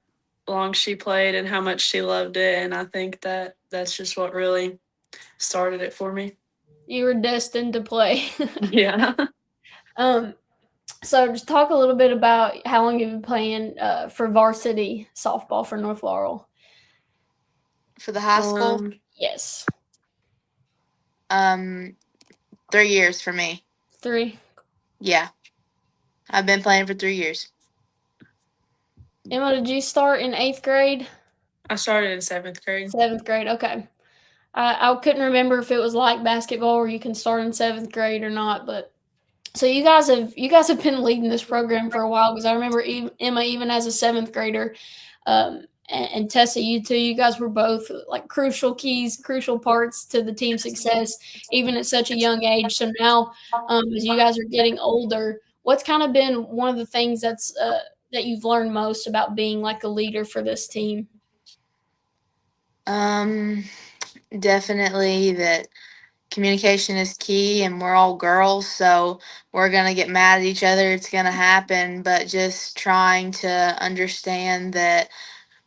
long she played and how much she loved it, and I think that that's just what really started it for me. You were destined to play. Yeah. So just talk a little bit about how long you've been playing for varsity softball for North Laurel. For the high school? Yes. 3 years for me. 3? Yeah. I've been playing for 3 years. Emma, did you start in 8th grade? I started in 7th grade. 7th grade, okay. I couldn't remember if it was like basketball where you can start in 7th grade or not, but so you guys have been leading this program for a while because I remember Emma even as a 7th grader, and Tessa, you two, you guys were both like crucial keys, crucial parts to the team's success, even at such a young age. So now, as you guys are getting older, what's kind of been one of the things that you've learned most about being like a leader for this team? Um, Definitely that communication is key, and we're all girls, so we're gonna get mad at each other. It's gonna happen, but just trying to understand that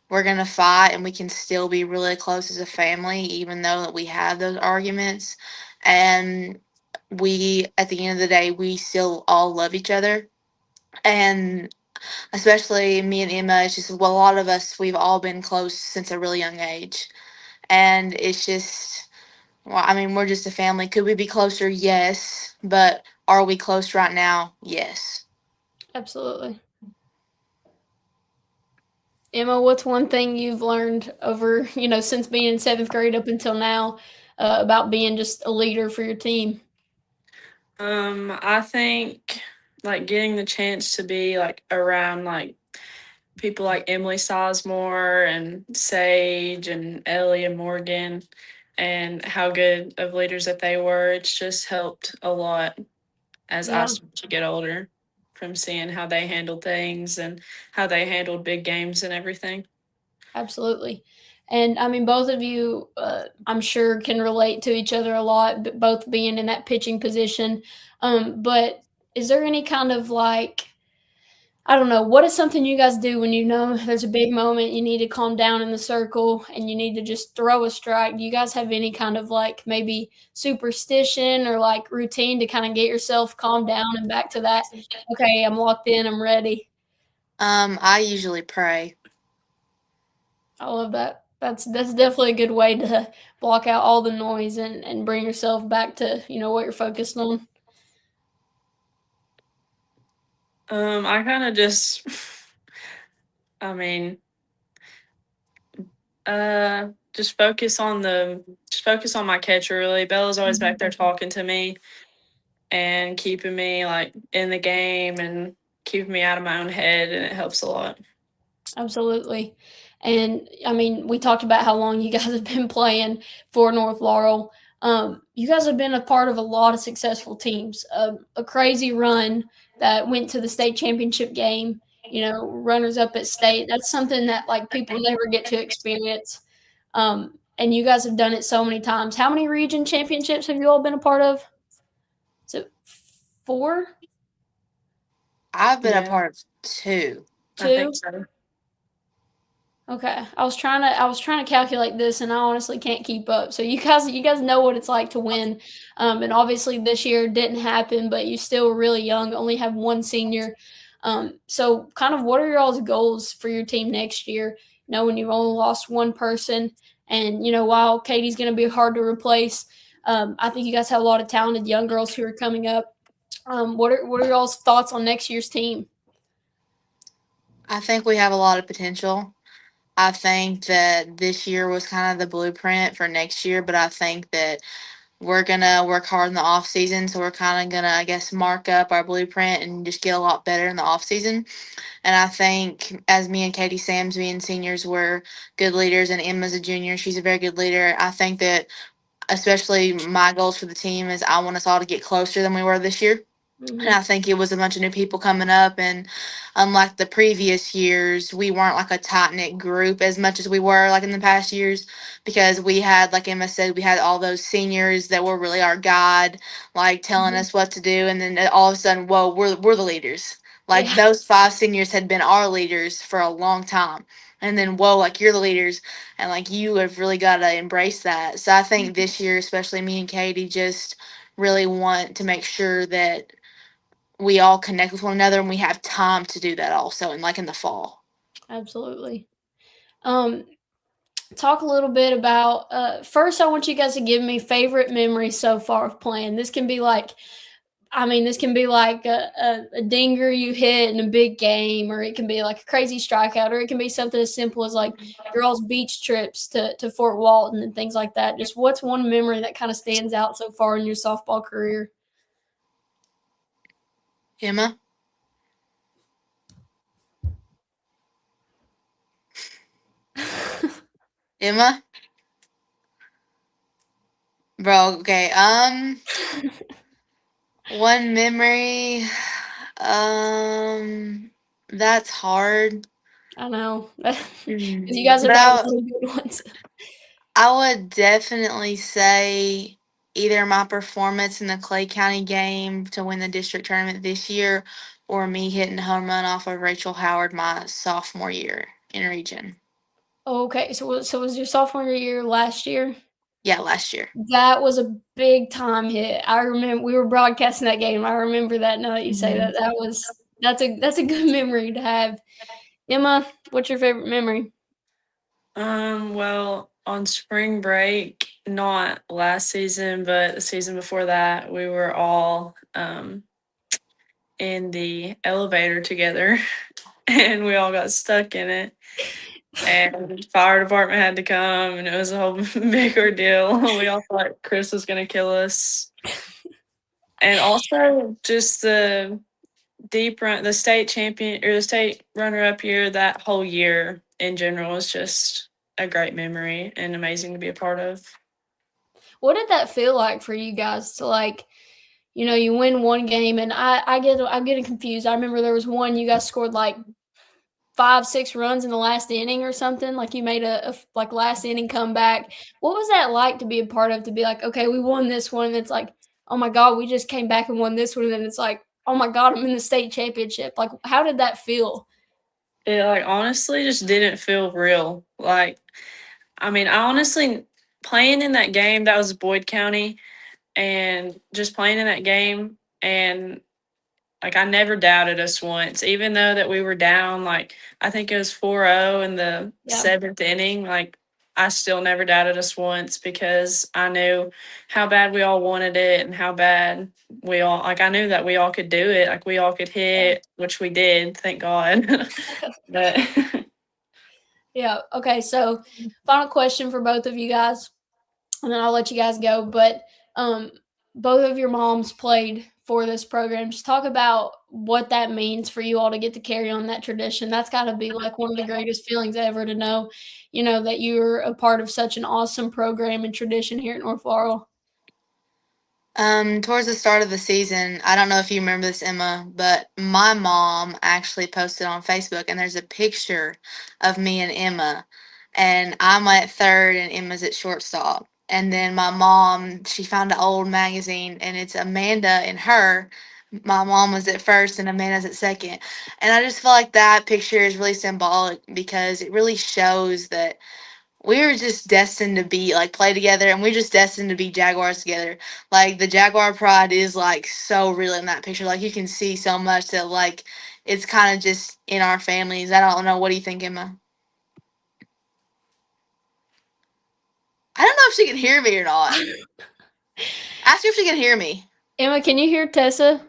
we're gonna fight and we can still be really close as a family, even though that we have those arguments. And we, at the end of the day, we still all love each other. And especially me and Emma, it's just well, a lot of us, we've all been close since a really young age. And it's just, well, I mean, we're just a family. Could we be closer? Yes. But are we close right now? Yes. Absolutely. Emma, what's one thing you've learned over, since being in 7th grade up until now, about being just a leader for your team? I think like getting the chance to be like around like people like Emily Sizemore and Sage and Ellie and Morgan and how good of leaders that they were, it's just helped a lot as I Yeah, start to get older from seeing how they handled things and how they handled big games and everything. absolutely. And I mean, both of you, I'm sure, can relate to each other a lot, both being in that pitching position. But is there any kind of like, I don't know, what is something you guys do when you know there's a big moment, you need to calm down in the circle and you need to just throw a strike? Do you guys have any kind of like maybe superstition or like routine to kind of get yourself calmed down and back to that, okay, I'm locked in, I'm ready? I usually pray. I love that. That's definitely a good way to block out all the noise and bring yourself back to, what you're focused on. I kind of just, I mean, just focus on my catcher. Really, Bella's always back there talking to me and keeping me like in the game and keeping me out of my own head, and it helps a lot. Absolutely. And I mean, we talked about how long you guys have been playing for North Laurel. You guys have been a part of a lot of successful teams. A crazy run that went to the state championship game. Runners up at state. That's something that like people never get to experience. And you guys have done it so many times. How many region championships have you all been a part of? Is it 4? I've been a Yeah, part of two. I think 2? so. Okay. I was trying to calculate this and I honestly can't keep up. So you guys know what it's like to win. And obviously this year didn't happen, but you still really young, only have one senior. So kind of what are your all's goals for your team next year, knowing you've only lost one person and while Katie's gonna be hard to replace, I think you guys have a lot of talented young girls who are coming up. What are your all's thoughts on next year's team? I think we have a lot of potential. I think that this year was kind of the blueprint for next year, but I think that we're gonna work hard in the off season. So we're kind of gonna, I guess, mark up our blueprint and just get a lot better in the off season. And I think as me and Katie Sams being seniors, we're good leaders, and Emma's a junior. She's a very good leader. I think that especially my goals for the team is I want us all to get closer than we were this year. And Hmm. I think it was a bunch of new people coming up. And unlike the previous years, we weren't like a tight knit group as much as we were like in the past years, because we had, like Emma said, we had all those seniors that were really our guide, like telling Hmm. us what to do. And then all of a sudden, whoa, we're the leaders. Like Yeah, those five seniors had been our leaders for a long time. And then, whoa, like you're the leaders. And like you have really got to embrace that. So I think this year, especially me and Katie, just really want to make sure that we all connect with one another and we have time to do that also, and like in the fall. absolutely. Um, Talk a little bit about first I want you guys to give me favorite memories so far of playing. This can be like I mean, this can be like a dinger you hit in a big game, or it can be like a crazy strikeout, or it can be something as simple as like girls' beach trips to Fort Walton and things like that. Just what's one memory that kind of stands out so far in your softball career? Emma? Emma? Bro, okay. One memory. That's hard. I know. 'Cause you guys have But had really good ones. I would definitely say either my performance in the Clay County game to win the district tournament this year, or me hitting a home run off of Rachel Howard my sophomore year in region. Okay, so was your sophomore year last year? Yeah, last year. That was a big time hit. I remember we were broadcasting that game. I remember that now that you say that. That's a good memory to have. Emma, what's your favorite memory? Well, on spring break, not last season, but the season before that, we were all in the elevator together and we all got stuck in it. And fire department had to come and it was a whole big ordeal. We all thought Chris was gonna kill us. And also just the the state champion or the state runner up year, that whole year in general was just a great memory and amazing to be a part of. What did that feel like for you guys to like, you win one game and I'm getting confused. I remember there was one you guys scored like 5-6 runs in the last inning or something. Like you made a like last inning comeback. What was that like to be a part of? To be like, okay, we won this one, and it's like, oh my god, we just came back and won this one, and then it's like, oh my god, I'm in the state championship. Like, how did that feel? It like honestly just didn't feel real. Like, I mean, I honestly playing in that game, that was Boyd County, and just playing in that game and like I never doubted us once, even though that we were down like I think it was 4-0 in the Yeah. 7th inning. Like I still never doubted us once because I knew how bad we all wanted it and how bad we all like I knew that we all could do it. Like we all could hit, which we did, thank God. But Yeah. Okay. So, final question for both of you guys, and then I'll let you guys go. But both of your moms played for this program. Just talk about what that means for you all to get to carry on that tradition. That's got to be like one of the greatest feelings ever to know, that you're a part of such an awesome program and tradition here at North Laurel. Towards the start of the season, I don't know if you remember this, Emma, but my mom actually posted on Facebook, and there's a picture of me and Emma, and I'm at third, and Emma's at shortstop. And then my mom, she found an old magazine, and it's Amanda and her. My mom was at first, and Amanda's at second. And I just feel like that picture is really symbolic because it really shows that we were just destined to be like play together, and we're just destined to be Jaguars together. Like the Jaguar pride is like so real in that picture. Like you can see so much that like it's kind of just in our families. I don't know. What do you think, Emma? I don't know if she can hear me or not. Ask her if she can hear me. Emma, can you hear Tessa?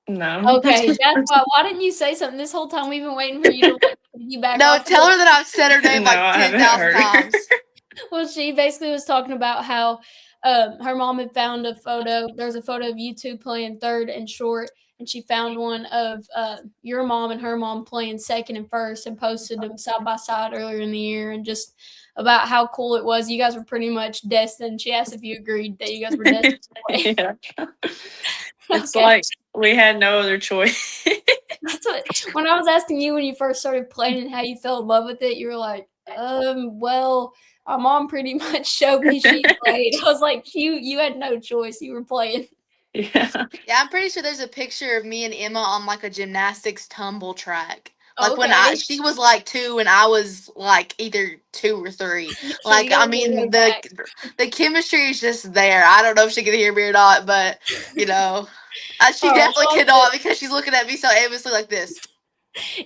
no. Okay, that's why. Why didn't you say something this whole time? We've been waiting for you to like, you back No, off. tell her that I've said her name No, like I haven't 10,000 heard her. times. Well, she basically was talking about how her mom had found a photo. There's a photo of you two playing third and short, and she found one of your mom and her mom playing second and first, and posted them side by side earlier in the year, and just about how cool it was. You guys were pretty much destined. She asked if you agreed that you guys were destined to play. Yeah. It's Okay. like we had no other choice. That's what, when I was asking you when you first started playing and how you fell in love with it, you were like, well, my mom pretty much showed me she played. I was like, you had no choice. You were playing. Yeah. Yeah, I'm pretty sure there's a picture of me and Emma on like a gymnastics tumble track. Like when Okay. she was like 2 and I was like either 2 or 3. So Like you guys I were way mean back. the chemistry is just there. I don't know if she can hear me or not, but you know, she All right, definitely well, cannot because she's looking at me so aimlessly like this.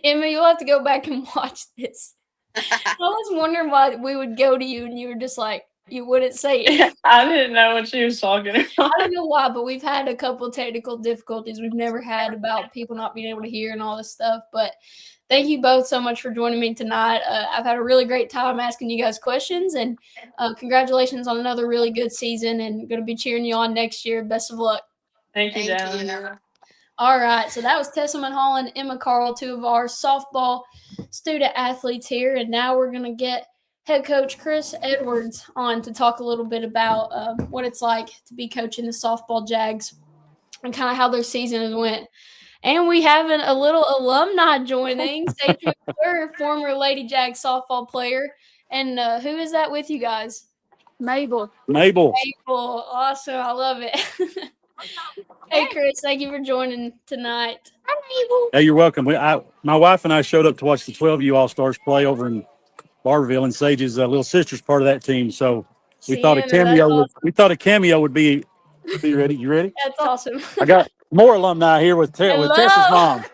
Emma, you'll have to go back and watch this. I was wondering why we would go to you and you were just like, You wouldn't say it. I didn't know what she was talking about. I don't know why, but we've had a couple of technical difficulties we've never had about people not being able to hear and all this stuff. But thank you both so much for joining me tonight. I've had a really great time asking you guys questions, and congratulations on another really good season. And going to be cheering you on next year. Best of luck. Thank you, Thank Dallin. you. All right, so that was Tessa Mulholland and Emma Carl, two of our softball student athletes here, and now we're going to get head coach Chris Edwards on to talk a little bit about what it's like to be coaching the softball Jags and kind of how their season has went. And we have a little alumni joining, Sage McClure, former Lady Jags softball player. And who is that with you guys? Mabel. Mabel, awesome, I love it. Hey, Chris, thank you for joining tonight. Hey, you're welcome. My wife and I showed up to watch the 12U All-Stars play over in Barberville, and Sage's little sister's part of that team. So we thought a cameo would be ready. You ready? That's awesome. I got more alumni here with Tessa's mom.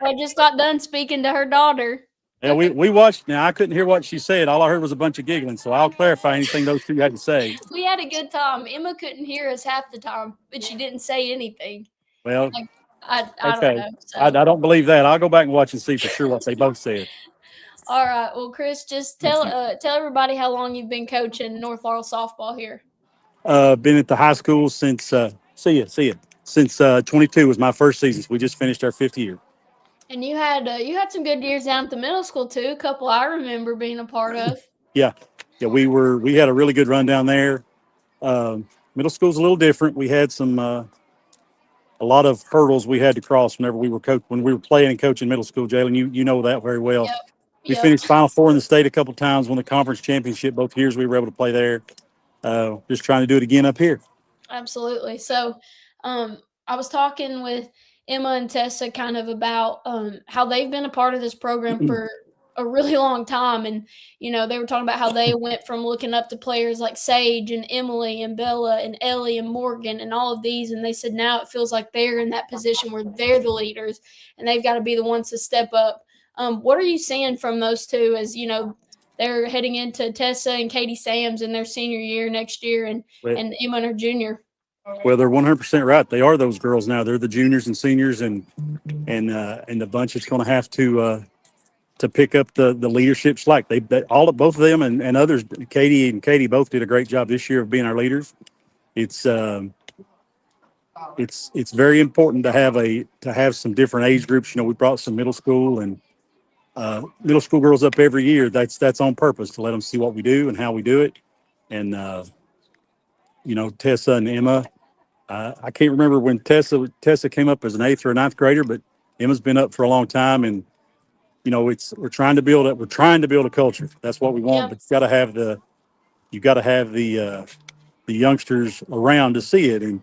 I just got done speaking to her daughter. Yeah, we watched. Now I couldn't hear what she said. All I heard was a bunch of giggling. So I'll clarify anything those two had to say. We had a good time. Emma couldn't hear us half the time, but she didn't say anything. Well, I okay. don't know. So. I don't believe that. I'll go back and watch and see for sure what they both said. All right. Well, Chris, just tell everybody how long you've been coaching North Laurel softball here. Been at the high school since since 22 was my first season. So we just finished our 5th year. And you had some good years down at the middle school too. A couple I remember being a part of. Yeah. We had a really good run down there. Middle school's a little different. We had a lot of hurdles we had to cross whenever we were playing and coaching middle school. Jalen, you know that very well. Yep. We finished Final Four in the state a couple of times, won the conference championship both years we were able to play there. Just trying to do it again up here. Absolutely. So, I was talking with Emma and Tessa kind of about how they've been a part of this program for a really long time. And, they were talking about how they went from looking up to players like Sage and Emily and Bella and Ellie and Morgan and all of these. And they said now it feels like they're in that position where they're the leaders and they've got to be the ones to step up. What are you seeing from those two as, they're heading into Tessa and Katie Sams in their senior year next year and Emma and her junior? Well, they're 100% right. They are those girls now. They're the juniors and seniors, and the bunch is going to have to pick up the leadership slack. Both of them and others. Katie both did a great job this year of being our leaders. It's very important to have some different age groups. We brought some middle school and middle school girls up every year. That's on purpose to let them see what we do and how we do it. And Tessa and Emma. I can't remember when Tessa came up as an 8th or a 9th grader, but Emma's been up for a long time, and we're trying to build a culture. That's what we want. Yeah. But you got to have the youngsters around to see it, and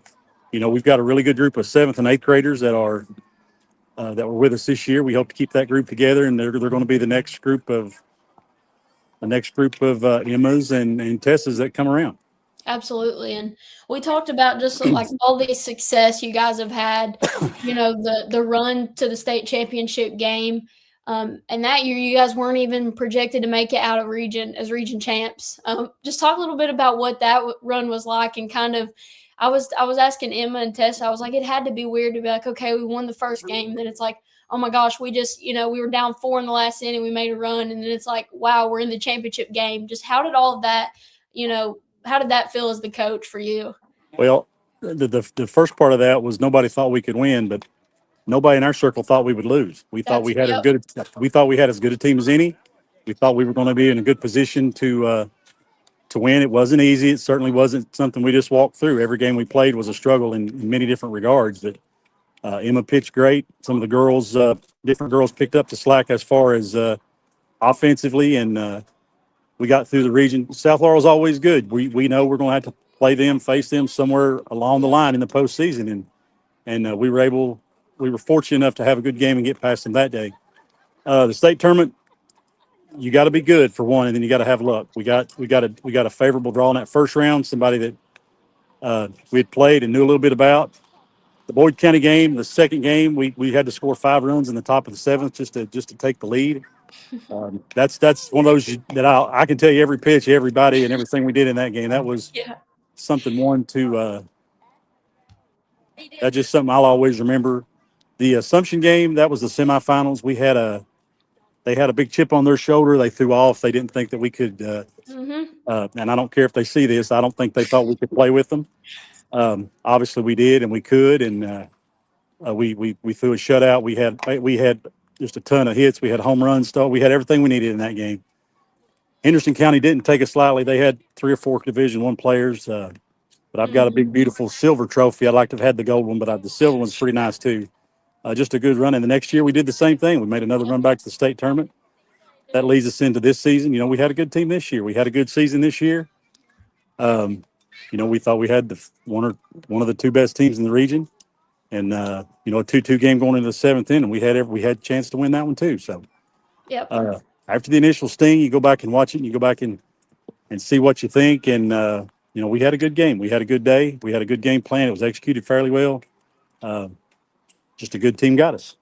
we've got a really good group of 7th and 8th graders that were with us this year. We hope to keep that group together, and they're going to be the next group of Emmas and Tessas that come around. Absolutely. And we talked about just like all the success you guys have had, the run to the state championship game. And that year you guys weren't even projected to make it out of region as region champs. Just talk a little bit about what that run was like and kind of, I was asking Emma and Tessa, I was like, it had to be weird to be like, okay, we won the first game. Then it's like, oh my gosh, we just, we were down 4 in the last inning. We made a run. And then it's like, wow, we're in the championship game. Just how did all of that, how did that feel as the coach for you? Well, the first part of that was nobody thought we could win, but nobody in our circle thought we would lose. We thought we had as good a team as any. We thought we were going to be in a good position to win. It wasn't easy. It certainly wasn't something we just walked through. Every game we played was a struggle in many different regards. But Emma pitched great. Some of the different girls picked up the slack as far as offensively, and we got through the region. South Laurel's always good. We know we're going to have to face them somewhere along the line in the postseason, and we were fortunate enough to have a good game and get past them that day. The state tournament, you got to be good for one, and then you got to have luck. We got a favorable draw in that first round. Somebody that we had played and knew a little bit about. The Boyd County game, the second game, we had to score 5 runs in the top of the 7th just to take the lead. That's one of those that I can tell you every pitch, everybody, and everything we did in that game. That was Yeah. something one to. That's just something I'll always remember. The Assumption game, that was the semifinals. They had a big chip on their shoulder. They threw off. They didn't think that we could. Mm-hmm. And I don't care if they see this. I don't think they thought we could play with them. Obviously, we did, and we could, and we threw a shutout. We had just a ton of hits. We had home runs. Stuff. We had everything we needed in that game. Henderson County didn't take us lightly. They had 3 or 4 Division One players. But I've got a Mm-hmm. big, beautiful silver trophy. I'd like to have had the gold one, but the silver one's pretty nice too. Just a good run. And the next year we did the same thing. We made another run back to the state tournament. That leads us into this season. We had a good team this year. We had a good season this year. Um, we thought we had one of the 2 best teams in the region, and a 2-2 game going into the 7th inning. We had a chance to win that one too. So Yep. after the initial sting, you go back and watch it, and you go back and see what you think. And we had a good game. We had a good day. We had a good game plan. It was executed fairly well. Uh, just a good team got us.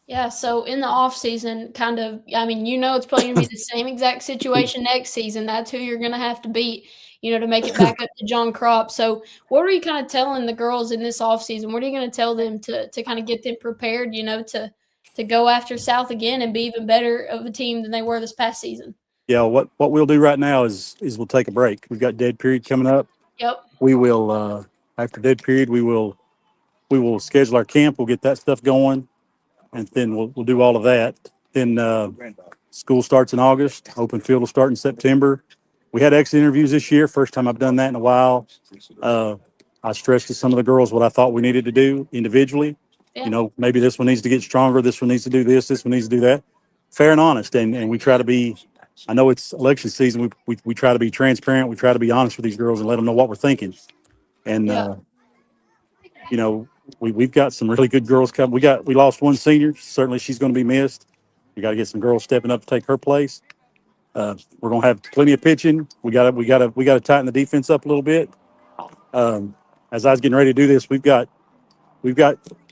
Yeah, so in the off season, kind of, I mean, it's probably going to be the same exact situation next season. That's who you're going to have to beat, to make it back up to John Crop. So, what are you kind of telling the girls in this off season? What are you going to tell them to kind of get them prepared, to go after South again and be even better of a team than they were this past season? Yeah, what we'll do right now is we'll take a break. We've got dead period coming up. Yep. We will after dead period we will schedule our camp. We'll get that stuff going, and then we'll do all of that. Then school starts in August. Open field will start in September. We had exit interviews this year. First time I've done that in a while. I stressed to some of the girls what I thought we needed to do individually. Yeah. Maybe this one needs to get stronger. This one needs to do this. This one needs to do that. Fair and honest. And we try to be, I know it's election season. We try to be transparent. We try to be honest with these girls and let them know what we're thinking. And, Yeah. we've got some really good girls coming. We lost one senior. Certainly she's going to be missed. We got to get some girls stepping up to take her place. We're going to have plenty of pitching. We got to tighten the defense up a little bit. As I was getting ready to do this, we've got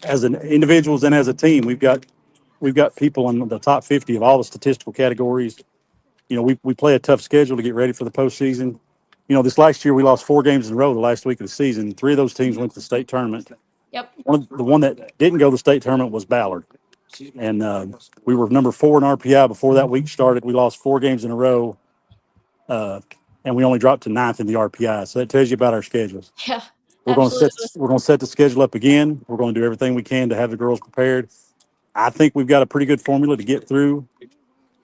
as an individuals and as a team, we've got people in the top 50 of all the statistical categories. We play a tough schedule to get ready for the postseason. This last year we lost 4 games in a row the last week of the season. 3 of those teams went to the state tournament. Yep. The one that didn't go to the state tournament was Ballard. And we were number 4 in RPI before that week started. We lost 4 games in a row. And we only dropped to 9th in the RPI. So that tells you about our schedule. Yeah. We're going Absolutely. to set the schedule up again. We're going to do everything we can to have the girls prepared. I think we've got a pretty good formula to get through.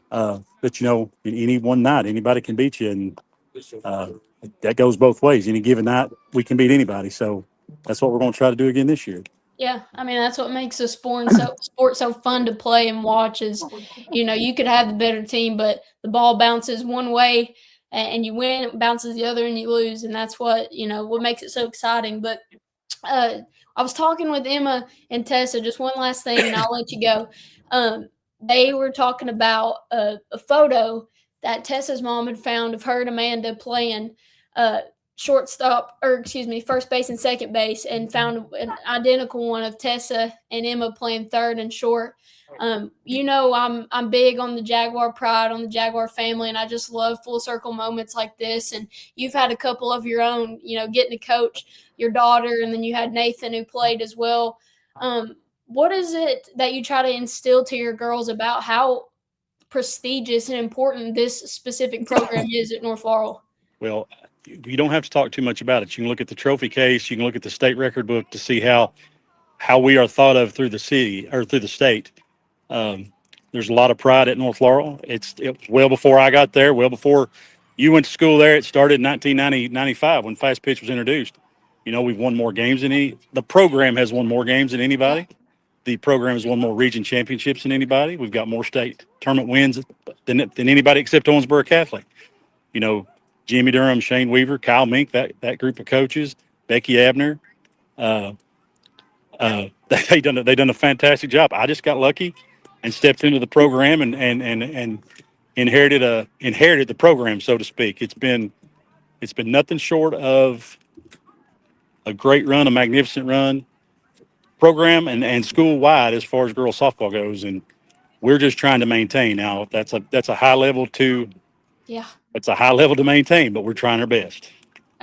But in any one night, anybody can beat you, and that goes both ways. Any given night, we can beat anybody. So that's what we're going to try to do again this year. Yeah, I mean that's what makes the sport so fun to play and watch is, you could have the better team, but the ball bounces one way and you win, it bounces the other and you lose, and that's what makes it so exciting. But I was talking with Emma and Tessa. Just one last thing, and I'll let you go. They were talking about a photo that Tessa's mom had found of her and Amanda playing shortstop, or excuse me, first base and second base, and found an identical one of Tessa and Emma playing third and short. I'm big on the Jaguar pride, on the Jaguar family, and I just love full circle moments like this. And you've had a couple of your own, getting to coach your daughter, and then you had Nathan who played as well. What is it that you try to instill to your girls about how prestigious and important this specific program is at North Laurel? Well, you don't have to talk too much about it. You can look at the trophy case. You can look at the state record book to see how we are thought of through the city or through the state. There's a lot of pride at North Laurel. It well before I got there, well before you went to school there. It started in 1995 when fast pitch was introduced. We've won more games than the program has won more games than anybody. The program has won more region championships than anybody. We've got more state tournament wins than anybody except Owensboro Catholic. Jimmy Durham, Shane Weaver, Kyle Mink, that group of coaches, Becky Abner, they done a fantastic job. I just got lucky and stepped into the program and inherited the program, so to speak. It's been nothing short of a great run, a magnificent run, program and school wide as far as girls softball goes. And We're just trying to maintain. Now, that's a high level to Yeah, it's a high level to maintain, but we're trying our best.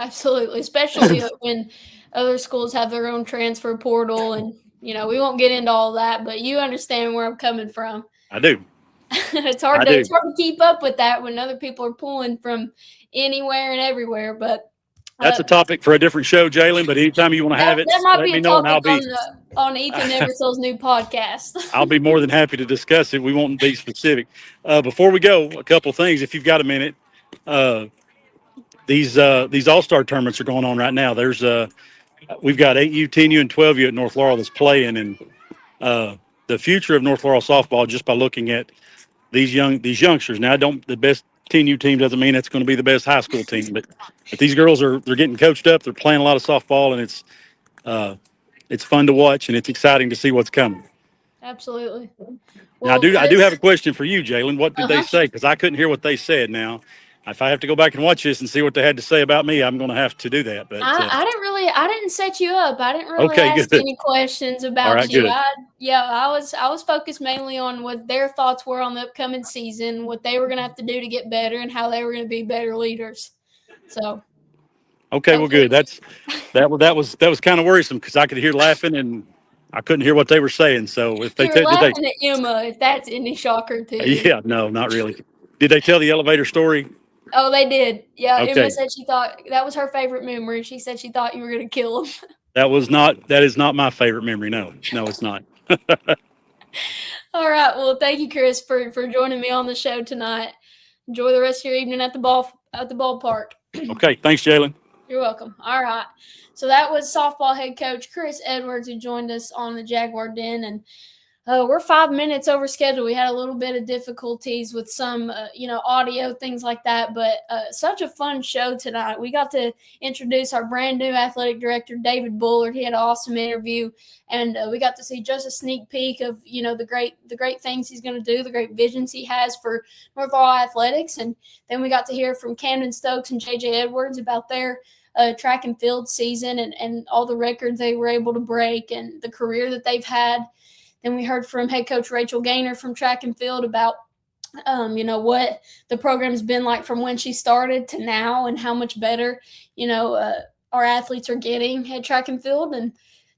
absolutely. Especially when other schools have their own transfer portal, and we won't get into all that, but you understand where I'm coming from. I do. It's I hard to do. it's hard to keep up with that when other people are pulling from anywhere and everywhere. But That's a topic for a different show, Jalen. But anytime you want to have it, that might let be me a know, and topic on Ethan Neversell's new podcast. I'll be more than happy to discuss it. We won't be specific. Before we go, a couple things, if you've got a minute. These All-Star tournaments are going on right now. We've got 8U, 10U, and 12U at North Laurel that's playing, and the future of North Laurel softball just by looking at these youngsters. Now, the best 10U team doesn't mean it's going to be the best high school team, but these girls they're getting coached up. They're playing a lot of softball, and it's fun to watch, and it's exciting to see what's coming. Absolutely. Now, I do have a question for you, Jalen. What did they say? Because I couldn't hear what they said. Now, if I have to go back and watch this and see what they had to say about me, I'm going to have to do that. But I didn't set you up. I didn't really okay, ask good. any questions about All right, you. good. I was focused mainly on what their thoughts were on the upcoming season, what they were going to have to do to get better, and how they were going to be better leaders. So. Okay, well, good. That was kind of worrisome because I could hear laughing and I couldn't hear what they were saying. So if they You're laughing at Emma, if that's any shocker to you. Yeah, no, not really. Did they tell the elevator story? Oh, they did. Yeah, okay. Emma said she thought that was her favorite memory. She said she thought you were going to kill him. That is not my favorite memory. No, it's not. All right. Well, thank you, Chris, for joining me on the show tonight. Enjoy the rest of your evening at the ballpark. Okay, thanks, Jalen. You're welcome. All right. So that was softball head coach Chris Edwards who joined us on the Jaguar Den, and we're 5 minutes over schedule. We had a little bit of difficulties with some, audio, things like that, but such a fun show tonight. We got to introduce our brand new athletic director, David Bullard. He had an awesome interview, and we got to see just a sneak peek of, the great things he's going to do, the great visions he has for North Laurel athletics. And then we got to hear from Camden Stokes and JJ Edwards about their track and field season and all the records they were able to break and the career that they've had. Then we heard from head coach Rachel Gaynor from track and field about, what the program's been like from when she started to now and how much better, our athletes are getting at track and field. And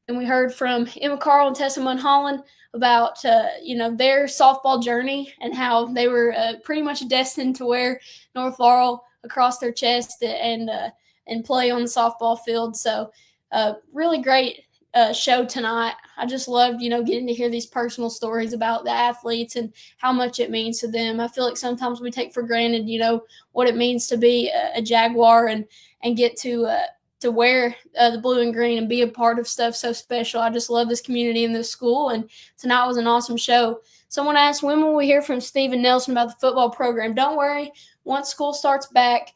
then we heard from Emma Carl and Tessa Mulholland about, their softball journey and how they were pretty much destined to wear North Laurel across their chest and play on the softball field. So really great show tonight. I just loved, getting to hear these personal stories about the athletes and how much it means to them. I feel like sometimes we take for granted, what it means to be a Jaguar and get to wear the blue and green and be a part of stuff so special. I just love this community and this school, and tonight was an awesome show. Someone asked, when will we hear from Stephen Nelson about the football program? Don't worry. Once school starts back,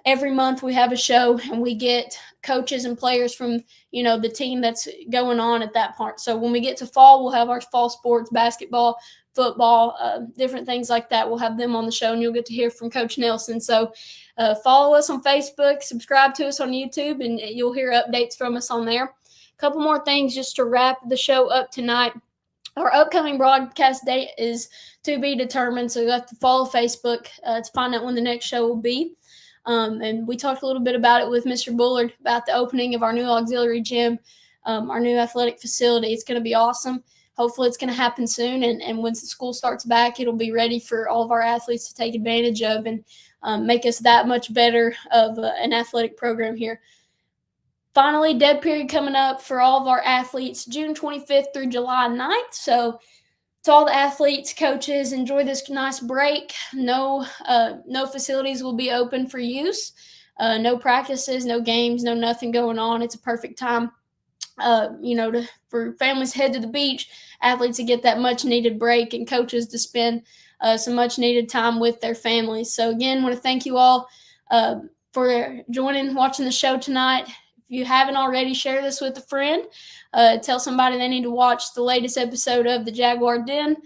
every month we have a show and we get coaches and players from, the team that's going on at that part. So when we get to fall, we'll have our fall sports, basketball, football, different things like that. We'll have them on the show and you'll get to hear from Coach Nelson. So follow us on Facebook, subscribe to us on YouTube, and you'll hear updates from us on there. A couple more things just to wrap the show up tonight. Our upcoming broadcast date is to be determined, so you have to follow Facebook to find out when the next show will be. And we talked a little bit about it with Mr. Bullard about the opening of our new auxiliary gym, our new athletic facility. It's going to be awesome. Hopefully it's going to happen soon. And once the school starts back, it'll be ready for all of our athletes to take advantage of and make us that much better of an athletic program here. Finally, dead period coming up for all of our athletes, June 25th through July 9th. So to all the athletes, coaches, enjoy this nice break. No facilities will be open for use. No practices, no games, no nothing going on. It's a perfect time, for families to head to the beach, athletes to get that much needed break, and coaches to spend some much needed time with their families. So again, I want to thank you all for watching the show tonight. If you haven't already, share this with a friend. Tell somebody they need to watch the latest episode of the Jaguar Den.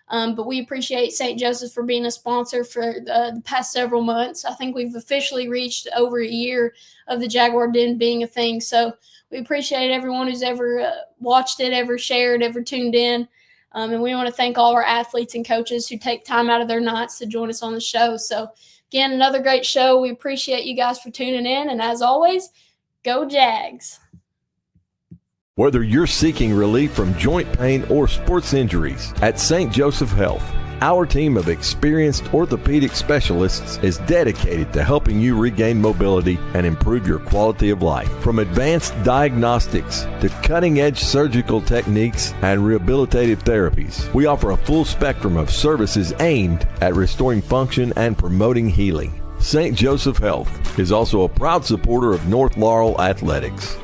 But we appreciate St. Joseph for being a sponsor for the past several months. I think we've officially reached over a year of the Jaguar Den being a thing. So we appreciate everyone who's ever watched it, ever shared, ever tuned in. And we want to thank all our athletes and coaches who take time out of their nights to join us on the show. So, again, another great show. We appreciate you guys for tuning in. And as always, go Jags. Whether you're seeking relief from joint pain or sports injuries, at St. Joseph Health, our team of experienced orthopedic specialists is dedicated to helping you regain mobility and improve your quality of life. From advanced diagnostics to cutting-edge surgical techniques and rehabilitative therapies, we offer a full spectrum of services aimed at restoring function and promoting healing. St. Joseph Health is also a proud supporter of North Laurel Athletics.